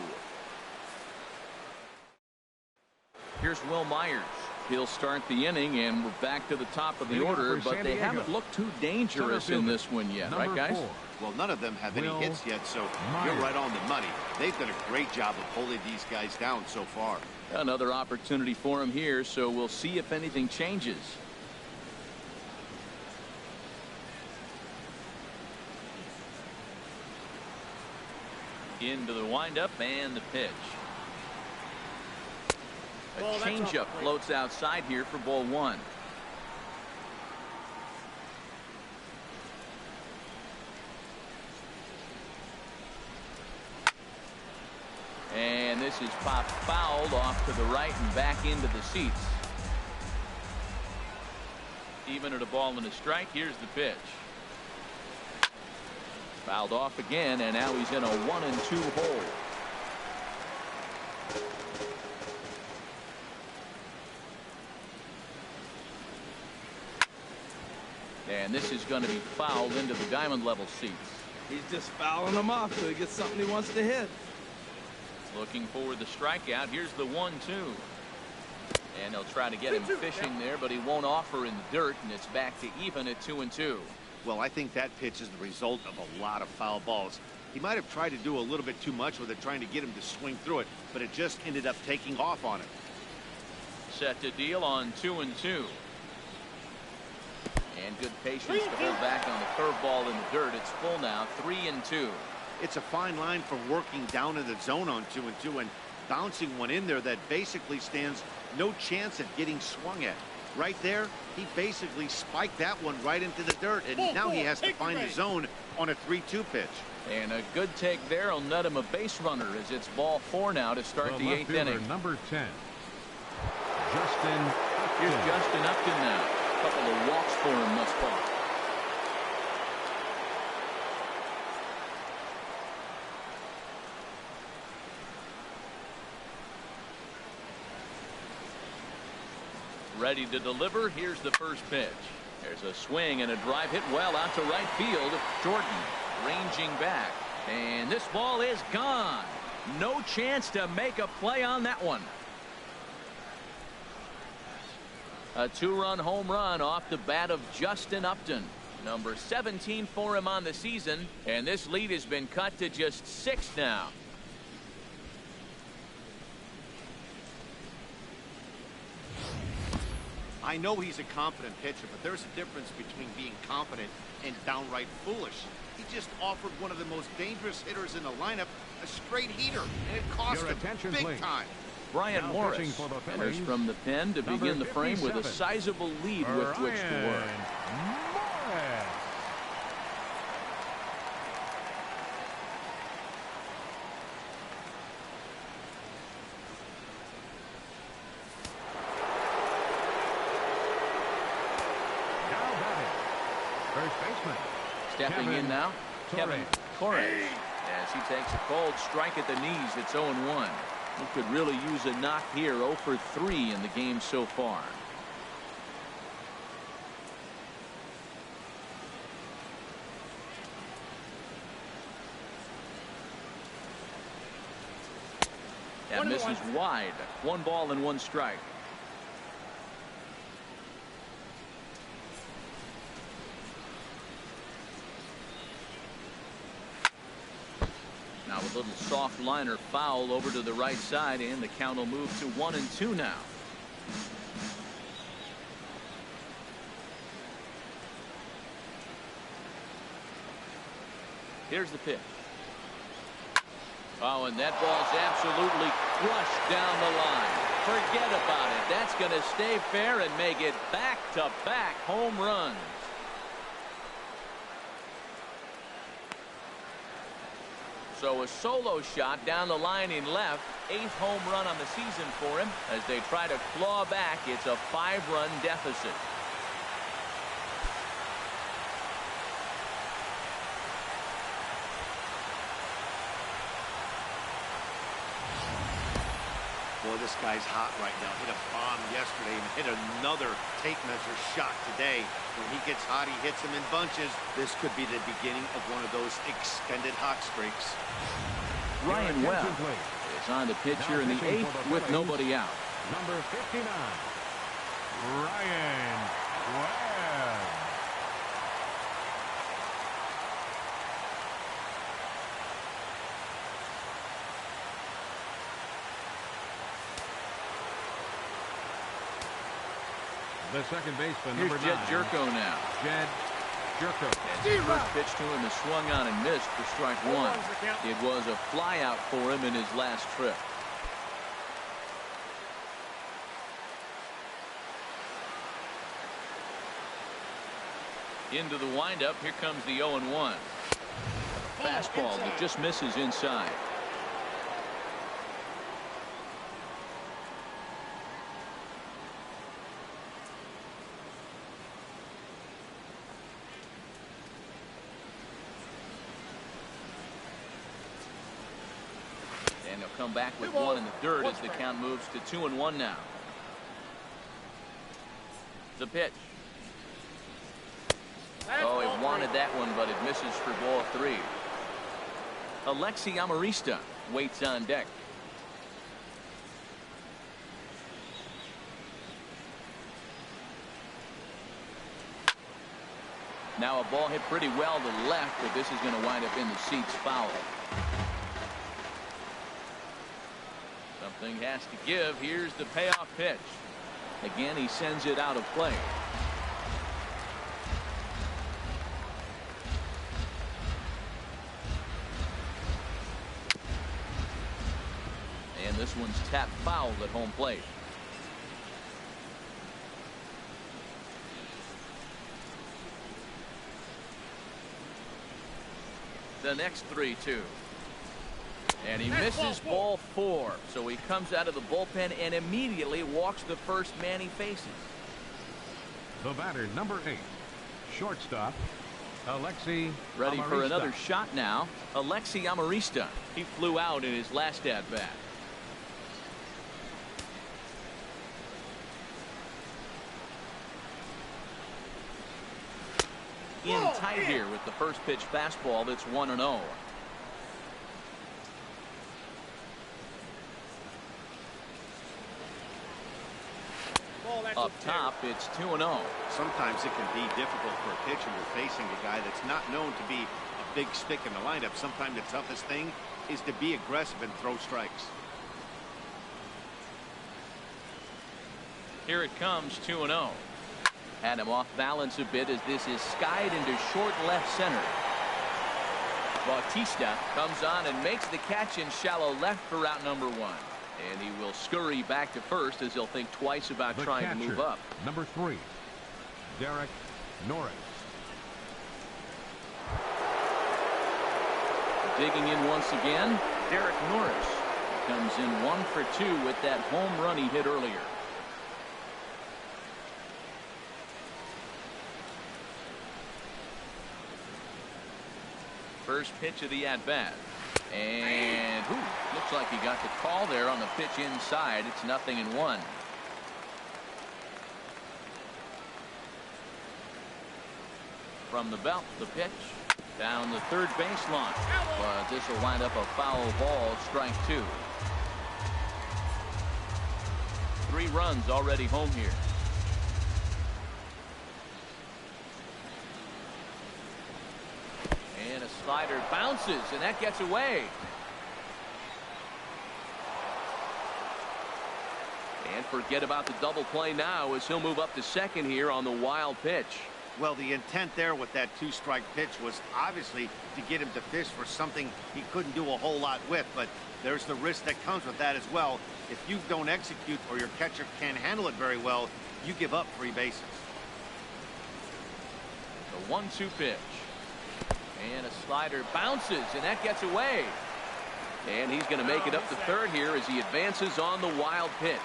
Here's Will Myers. He'll start the inning, and we're back to the top of the order, but they haven't looked too dangerous in this one yet, right, guys? Well, none of them have any hits yet, so you're right on the money. They've done a great job of holding these guys down so far. Another opportunity for him here, so we'll see if anything changes. Into the windup and the pitch. A changeup floats outside here for ball 1. And this is popped fouled off to the right and back into the seats. Even at a ball and a strike. Here's the pitch. Fouled off again, and now he's in a 1-2 hole. And this is going to be fouled into the diamond level seats. He's just fouling them off so he gets something he wants to hit. Looking for the strikeout. Here's the 1-2. And they'll try to get him fishing there, but he won't offer in the dirt, and it's back to even at 2-2. Well, I think that pitch is the result of a lot of foul balls. He might have tried to do a little bit too much with it, trying to get him to swing through it, but it just ended up taking off on him. Set to deal on 2-2. And good patience to hold back on the curveball in the dirt. It's full now, 3-2. It's a fine line for working down in the zone on 2-2 and bouncing one in there that basically stands no chance at getting swung at. Right there, he basically spiked that one right into the dirt, and now he has to find the zone on a 3-2 pitch. And a good take there will net him a base runner as it's ball 4 now to start the 8th inning. Number 10, Justin Upton. Here's Justin Upton now. A couple of walks for him thus far. Ready to deliver. Here's the first pitch. There's a swing and a drive hit well out to right field. Jordan ranging back, and this ball is gone. No chance to make a play on that one. A 2-run home run off the bat of Justin Upton. Number 17 for him on the season, and this lead has been cut to just 6 now. I know he's a confident pitcher, but there's a difference between being confident and downright foolish. He just offered one of the most dangerous hitters in the lineup a straight heater, and it cost him big time. Brian Morris enters from the pen to begin the frame with a sizable lead with which to work. First baseman. Stepping in now, Kevin Torres. As he takes a cold strike at the knees, it's 0-1. He could really use a knock here. 0 for 3 in the game so far. And misses wide. 1 ball and 1 strike. Now a little soft liner foul over to the right side, and the count will move to 1-2 now. Here's the pitch. Oh, and that ball's absolutely crushed down the line. Forget about it. That's going to stay fair and make it back-to-back home runs. So a solo shot down the line in left. 8th home run on the season for him as they try to claw back. It's a 5-run deficit. Boy, this guy's hot right now. Hit a bomb yesterday and hit another tape measure shot today. When he gets hot, he hits them in bunches. This could be the beginning of one of those extended hot streaks. Ryan Webb is on the pitch here in the 8th with nobody out. Number 59, Ryan Webb. The second baseman, Here's number Jed 9. Jerko now. Jed Jerko. And his first pitch to him is swung on and missed for strike 1. It was a flyout for him in his last trip. Into the windup. Here comes the 0-1. Fastball that just misses inside. And he'll come back with 1 in the 3rd as the count moves to 2-1 now. The pitch. Oh, he wanted that one, but it misses for ball 3. Alexi Amarista waits on deck. Now a ball hit pretty well to the left, but this is going to wind up in the seats foul. Something has to give. Here's the payoff pitch. Again, he sends it out of play. And this one's tapped foul at home plate. The next 3-2. And he misses ball 4. So he comes out of the bullpen and immediately walks the first man he faces. The batter, number 8, shortstop, Alexi Ready Amarista. for another shot now. Alexi Amarista. He flew out in his last at-bat. In tight here with the first pitch fastball that's 1-0. Up top, it's 2-0. Sometimes it can be difficult for a pitcher. You're facing a guy that's not known to be a big stick in the lineup. Sometimes the toughest thing is to be aggressive and throw strikes. Here it comes, 2-0. Had him off balance a bit as this is skied into short left center. Bautista comes on and makes the catch in shallow left for route number 1. And he will scurry back to first as he'll think twice about trying to move up. Number 3, Derek Norris. Digging in once again, Derek Norris comes in 1 for 2 with that home run he hit earlier. First pitch of the at-bat. And looks like he got the call there on the pitch inside. It's 0-1. From the belt, the pitch down the third baseline. But this will wind up a foul ball, strike 2. 3 runs already home here. And a slider bounces, and that gets away. And forget about the double play now as he'll move up to second here on the wild pitch. Well, the intent there with that 2-strike pitch was obviously to get him to fish for something he couldn't do a whole lot with, but there's the risk that comes with that as well. If you don't execute or your catcher can't handle it very well, you give up 3 bases. The 1-2 pitch. And a slider bounces, and that gets away. And he's going to make it up to third here as he advances on the wild pitch.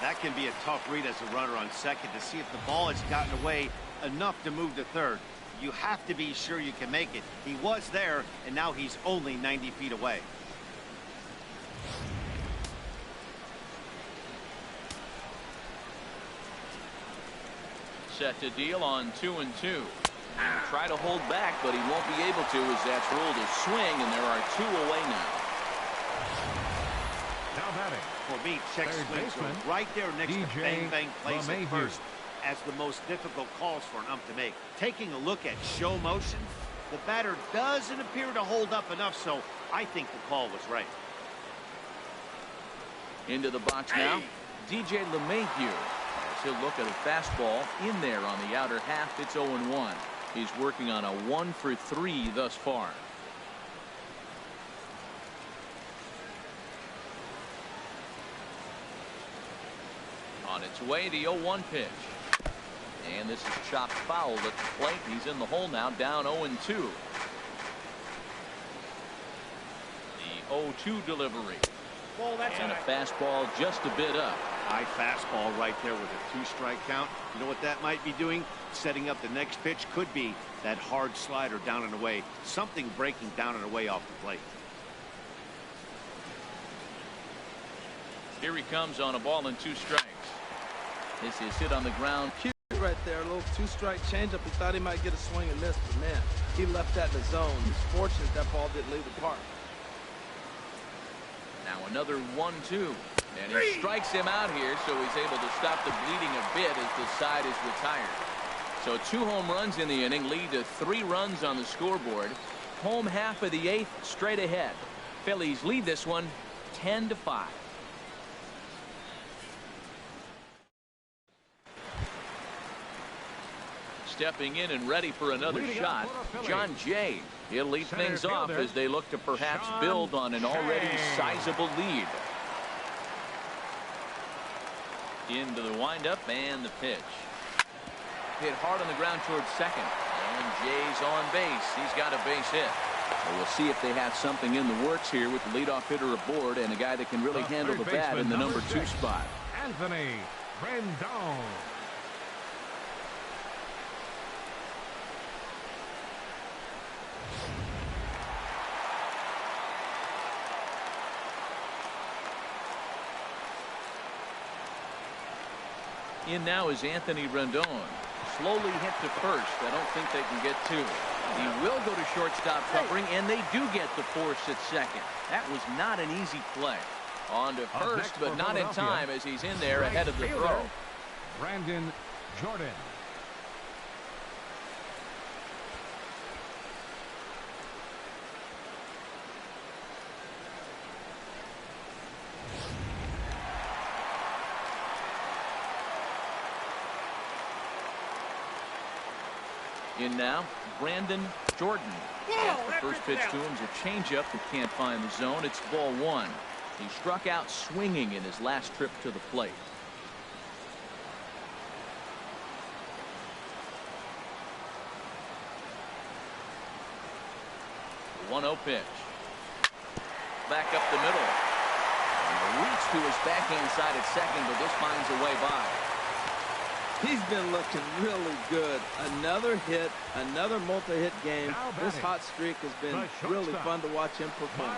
That can be a tough read as a runner on second to see if the ball has gotten away enough to move to third. You have to be sure you can make it. He was there, and now he's only 90 feet away. Set to deal on 2-2. Try to hold back, but he won't be able to as that's ruled a swing, and there are 2 away now. Now batting. For me, check swings are right there next to bang bang plays at first as the most difficult calls for an ump to make. Taking a look at show motion, the batter doesn't appear to hold up enough, so I think the call was right. Into the box now, DJ LeMahieu. As he'll look at a fastball in there on the outer half. It's 0-1. He's working on a 1-for-3 thus far. On its way, the 0-1 pitch. And this is chopped foul at the plate. He's in the hole now, down 0-2. The 0-2 delivery. And a fastball just a bit up. High fastball right there with a 2-strike count. You know what that might be doing? Setting up the next pitch. Could be that hard slider down and away. Something breaking down and away off the plate. Here he comes on a ball and 2 strikes. This is hit on the ground. Right there, a little 2-strike changeup. He thought he might get a swing and miss, but man, he left that in the zone. He's fortunate that ball didn't leave the park. Now another 1-2. And he strikes him out here, so he's able to stop the bleeding a bit as the side is retired. So 2 home runs in the inning lead to 3 runs on the scoreboard. Home half of the 8th straight ahead. Phillies lead this one 10-5. Stepping in and ready for another shot, John Jay. He'll lead things off as they look to perhaps build on an already sizable lead. Into the windup and the pitch. Hit hard on the ground towards second. And Jay's on base. He's got a base hit. Well, we'll see if they have something in the works here with the leadoff hitter aboard and a guy that can really handle the bat in the number 2 spot. Anthony Rendon. In now is Anthony Rendon. Slowly hit to first. I don't think they can get 2. He will go to shortstop covering, and they do get the force at second. That was not an easy play. On to first, but not in time as he's in there ahead of the throw. Brandon Jordan. In now, Brandon Jordan. The first pitch to him is a changeup that can't find the zone. It's ball 1. He struck out swinging in his last trip to the plate. The 1-0 pitch. Back up the middle. And a reach to his backhand side at second, but this finds a way by. He's been looking really good. Another hit, another multi-hit game. This hot streak has been really fun to watch him perform.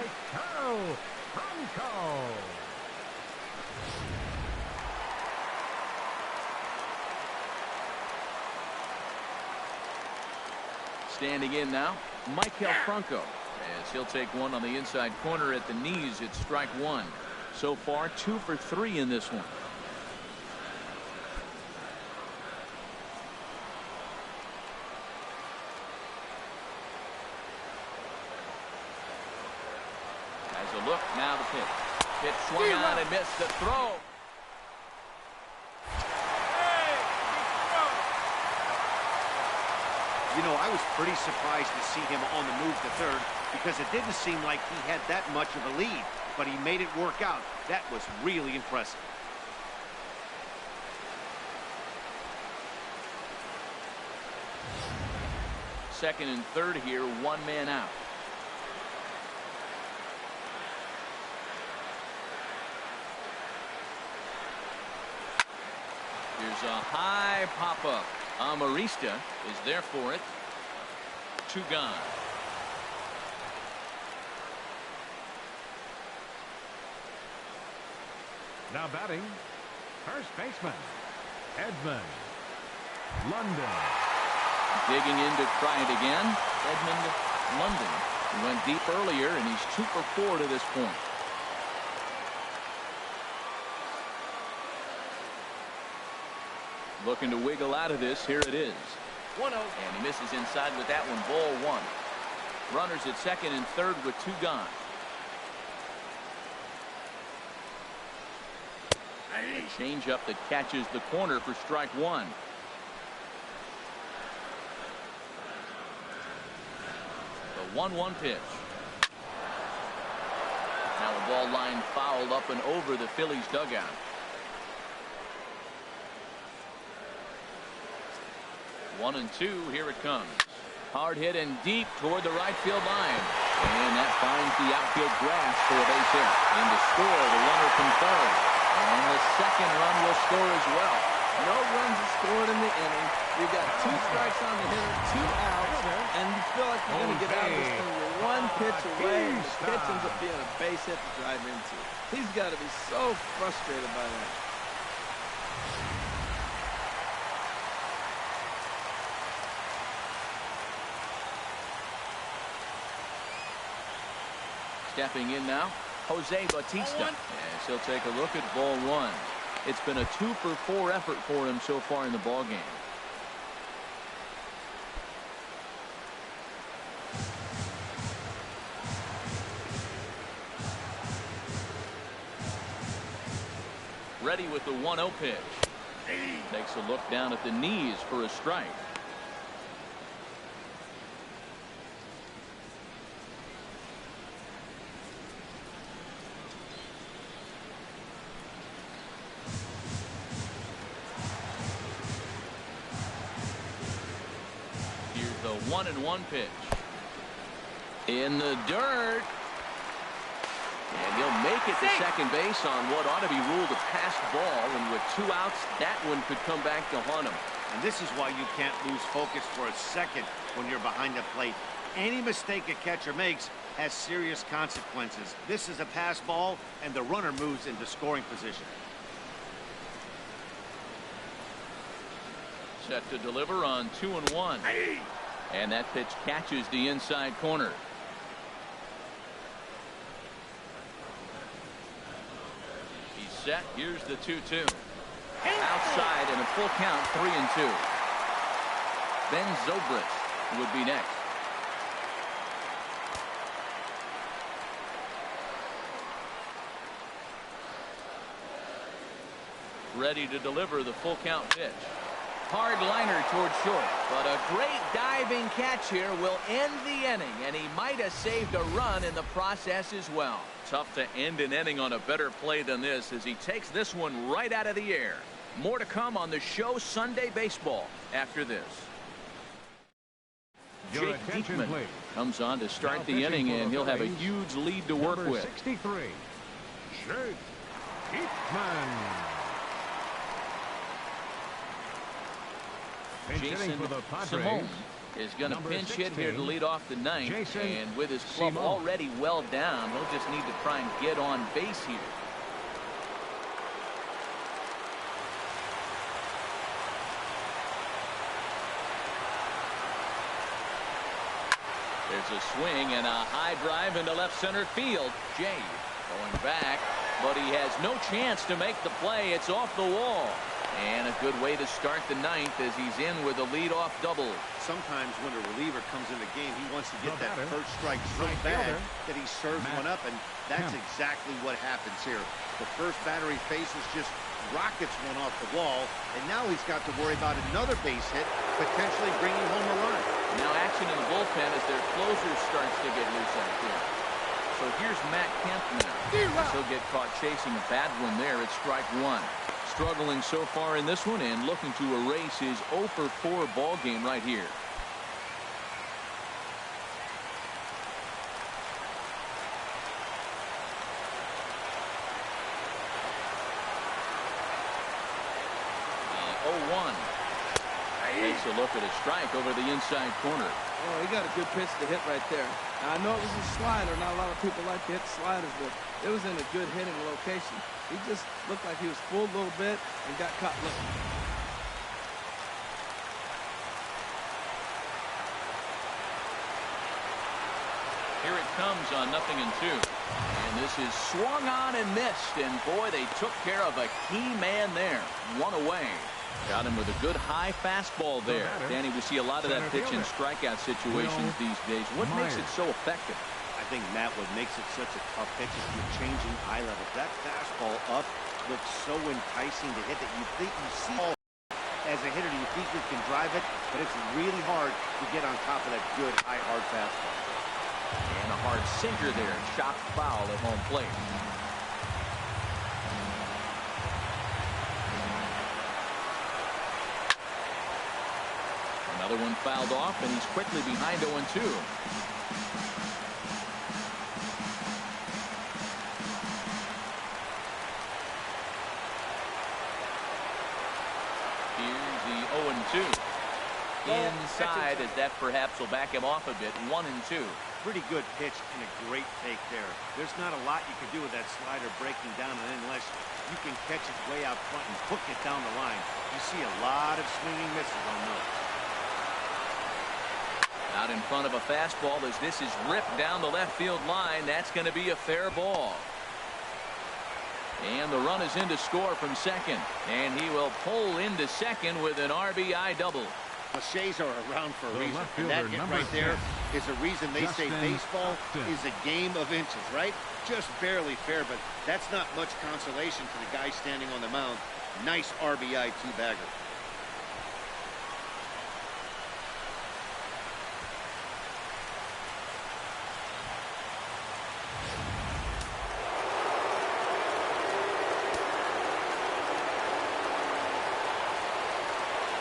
Standing in now, Maikel Franco, as he'll take one on the inside corner at the knees. It's strike 1. So far 2 for 3 in this one. a look. Now the pitch. Pitch swung on and missed the throw. You know, I was pretty surprised to see him on the move to third because it didn't seem like he had that much of a lead, but he made it work out. That was really impressive. Second and third here, one man out. Here's a high pop-up. Amarista is there for it. 2 gone. Now batting, first baseman, Edmund London. Digging in to try it again. Edmund London. He went deep earlier, and he's 2 for 4 to this point. Looking to wiggle out of this. Here it is. 1-0. And he misses inside with that one. Ball 1. Runners at second and third with 2 gone. A changeup that catches the corner for strike 1. The 1-1 pitch. Now the ball line fouled up and over the Phillies dugout. 1-2. Here it comes. Hard hit and deep toward the right field line. And that finds the outfield grass for a base hit. And to score, the runner from third. And the second run will score as well. No runs are scored in the inning. You got 2 strikes on the hitter, 2 outs, and you feel like you're going to get out of this thing. You're 1 pitch away, and the pitch ends up being a base hit to drive into. He's got to be so frustrated by that. Stepping in now, Jose Bautista. As he'll take a look at ball 1. It's been a 2 for 4 effort for him so far in the ball game. Ready with the 1-0 pitch. Takes a look down at the knees for a strike. The 1-1 pitch. In the dirt. And he'll make it to second base on what ought to be ruled a passed ball. And with 2 outs, that one could come back to haunt him. And this is why you can't lose focus for a second when you're behind the plate. Any mistake a catcher makes has serious consequences. This is a pass ball, and the runner moves into scoring position. Set to deliver on 2-1. And that pitch catches the inside corner. He's set. Here's the 2-2. Outside and a full count, 3-2. Ben Zobrist would be next. Ready to deliver the full count pitch. Hard liner toward short, but a great diving catch here will end the inning, and he might have saved a run in the process as well. Tough to end an inning on a better play than this as he takes this one right out of the air. More to come on the show Sunday Baseball after this. Jake Diekman comes on to start the inning, and he'll have a huge lead to work with. 63, Jake Diekman. Jason Simone is going to pinch hit here to lead off the ninth, and with his club already well down, he'll just need to try and get on base here. There's a swing and a high drive into left center field. Jay going back, but he has no chance to make the play. It's off the wall. And a good way to start the ninth as he's in with a leadoff double. Sometimes when a reliever comes in the game, he wants to get that first strike so bad that he serves one up, and that's exactly what happens here. The first batter he faces just rockets one off the wall, and now he's got to worry about another base hit, potentially bringing home a run. Now action in the bullpen as their closer starts to get loose out there. So here's Matt Kemp now. He'll get caught chasing a bad one there at strike one. Struggling so far in this one and looking to erase his 0 for 4 ball game right here. The 0-1. Takes a look at a strike over the inside corner. Oh, he got a good pitch to hit right there. Now, I know it was a slider. Not a lot of people like to hit sliders, but it was in a good hitting location. He just looked like he was fooled a little bit and got caught looking. Here it comes on 0-2. And this is swung on and missed. And boy, they took care of a key man there. One away. Got him with a good high fastball there. Danny, we see a lot of that pitch in strikeout situations these days. What makes it so effective? I think, Matt, what makes it such a tough pitch is you're changing eye level. That fastball up looks so enticing to hit that you think you see as a hitter, you think you can drive it, but it's really hard to get on top of that good high hard fastball. And a hard sinker there. Chopped foul at home plate. Another one fouled off, and he's quickly behind 0-2. Here's the 0-2. Inside, as that perhaps will back him off a bit. 1-2. Pretty good pitch and a great take there. There's not a lot you can do with that slider breaking down, and unless you can catch it way out front and hook it down the line, you see a lot of swinging misses on those. Out in front of a fastball as this is ripped down the left field line. That's going to be a fair ball. And the run is in to score from second. And he will pull into second with an RBI double. Cliches are around for a reason. And that hit right there is a reason they say baseball is a game of inches, right? Just barely fair, but that's not much consolation for the guy standing on the mound. Nice RBI two-bagger.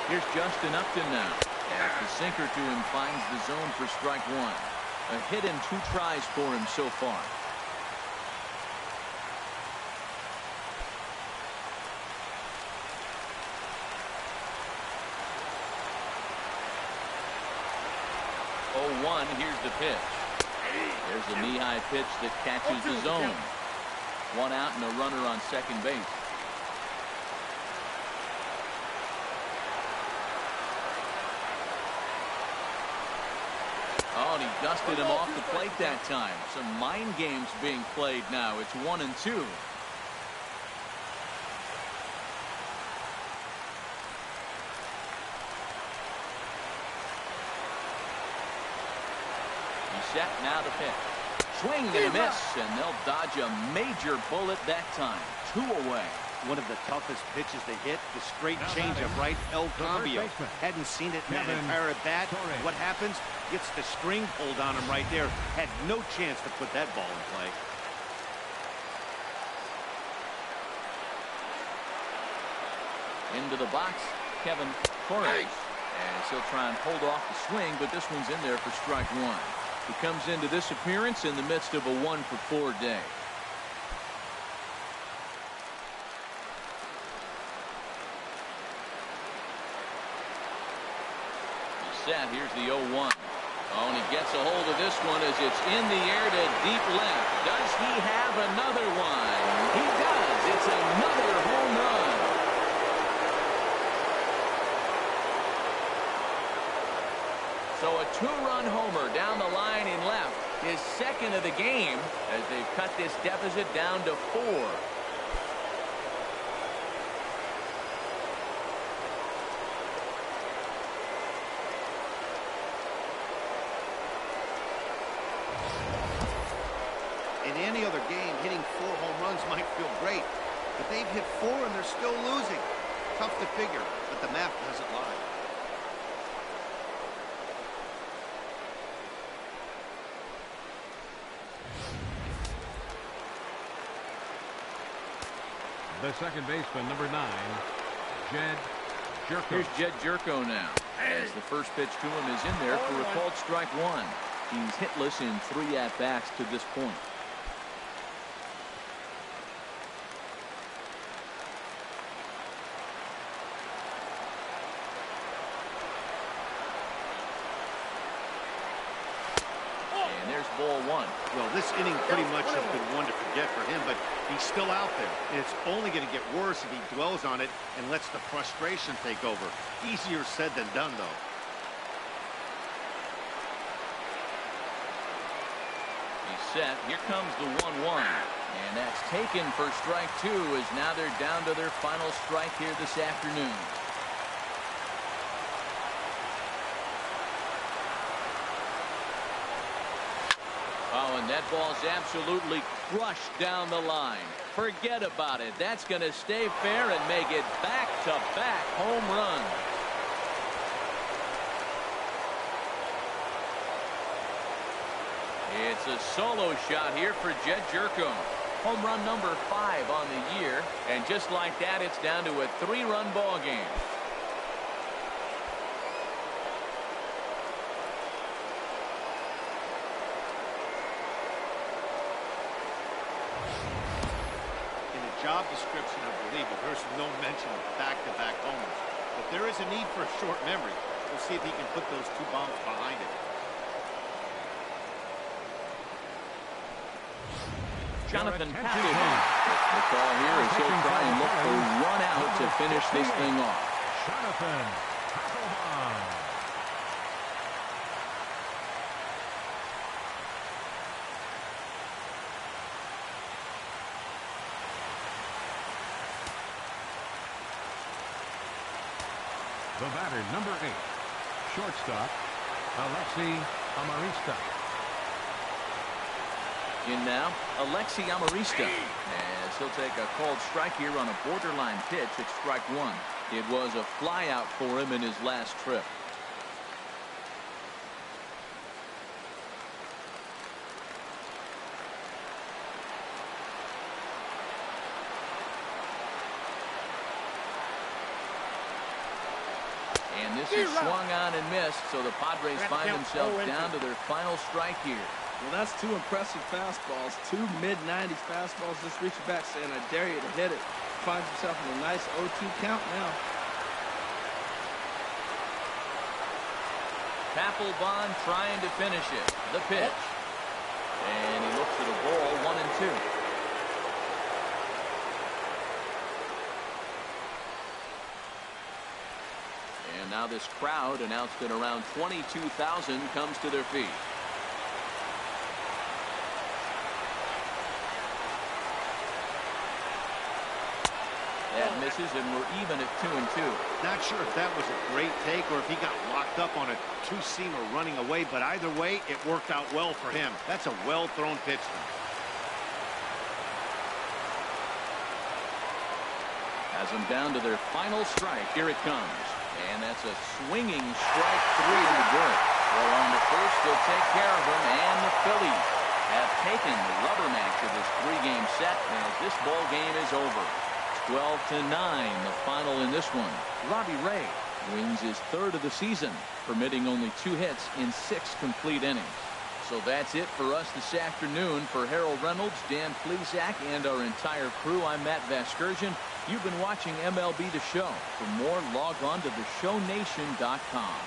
Here's Justin Upton now. As the sinker to him finds the zone for strike one. A hit and 2 tries for him so far. Here's the pitch. There's a knee-high pitch that catches the zone. 1 out and a runner on second base. Oh, and he dusted him off the plate that time. Some mind games being played now. It's 1-2. Set now to pitch. Swing and a miss, and they'll dodge a major bullet that time. 2 away. One of the toughest pitches they hit, the straight changeup, right? El Cambio. Hadn't seen it in that entire at bat. What happens? Gets the string pulled on him right there. Had no chance to put that ball in play. Into the box, Kevin Torres. As he'll try and hold off the swing, but this one's in there for strike one. He comes into this appearance in the midst of a 1-for-4 day. He's set. Here's the 0-1. Oh, and he gets a hold of this one as it's in the air to deep left. Does he have another one? He does. It's another home run. So a 2-run homer down the line in left, his second of the game, as they've cut this deficit down to 4. any other game, hitting 4 home runs might feel great, but they've hit 4 and they're still losing. Tough to figure, but the math doesn't lie. The second baseman, number 9, Jed Jerko. Here's Jed Jerko now, as the first pitch to him is in there for a called strike 1. He's hitless in 3 at-bats to this point. And there's ball 1. Well, this inning pretty much has been one to forget for him, but he's still out there. And it's only going to get worse if he dwells on it and lets the frustration take over. Easier said than done, though. He's set. Here comes the 1-1. And that's taken for strike 2, as now they're down to their final strike here this afternoon. Oh, and that ball's absolutely crushed down the line. Forget about it. That's going to stay fair and make it back-to-back home runs. It's a solo shot here for Jed Jerko. Home run number 5 on the year. And just like that, it's down to a 3-run ball game. Job description, I believe, but there's no mention of back-to-back homers. But there is a need for a short memory. We'll see if he can put those 2 bombs behind it. Jonathan Papelbon. The call here is he'll try and look for 1 out to finish this thing off. Jonathan Papelbon. The batter, number 8, shortstop, Alexi Amarista. In now, Alexi Amarista, as he'll take a called strike here on a borderline pitch at strike 1. It was a fly out for him in his last trip. And this is swung on and missed, so the Padres find themselves down to their final strike here. Well, that's 2 impressive fastballs, 2 mid-90s fastballs. Just reaching back saying, I dare you to hit it. Finds himself in a nice 0-2 count now. Papelbon trying to finish it. The pitch. And he looks at a ball, 1-2. And now this crowd, announced at around 22,000, comes to their feet. That misses, and we're even at 2-2. Not sure if that was a great take or if he got locked up on a 2-seamer running away, but either way, it worked out well for him. That's a well-thrown pitch. Has them down to their final strike. Here it comes. And that's a swinging strike 3 in the dirt. Well, on the first, they'll take care of him, and the Phillies have taken the rubber match of this 3-game set, as this ball game is over. 12-9, the final in this one. Robbie Ray wins his 3rd of the season, permitting only 2 hits in 6 complete innings. So that's it for us this afternoon. For Harold Reynolds, Dan Plesac, and our entire crew, I'm Matt Vasgersian. You've been watching MLB The Show. For more, log on to theshownation.com.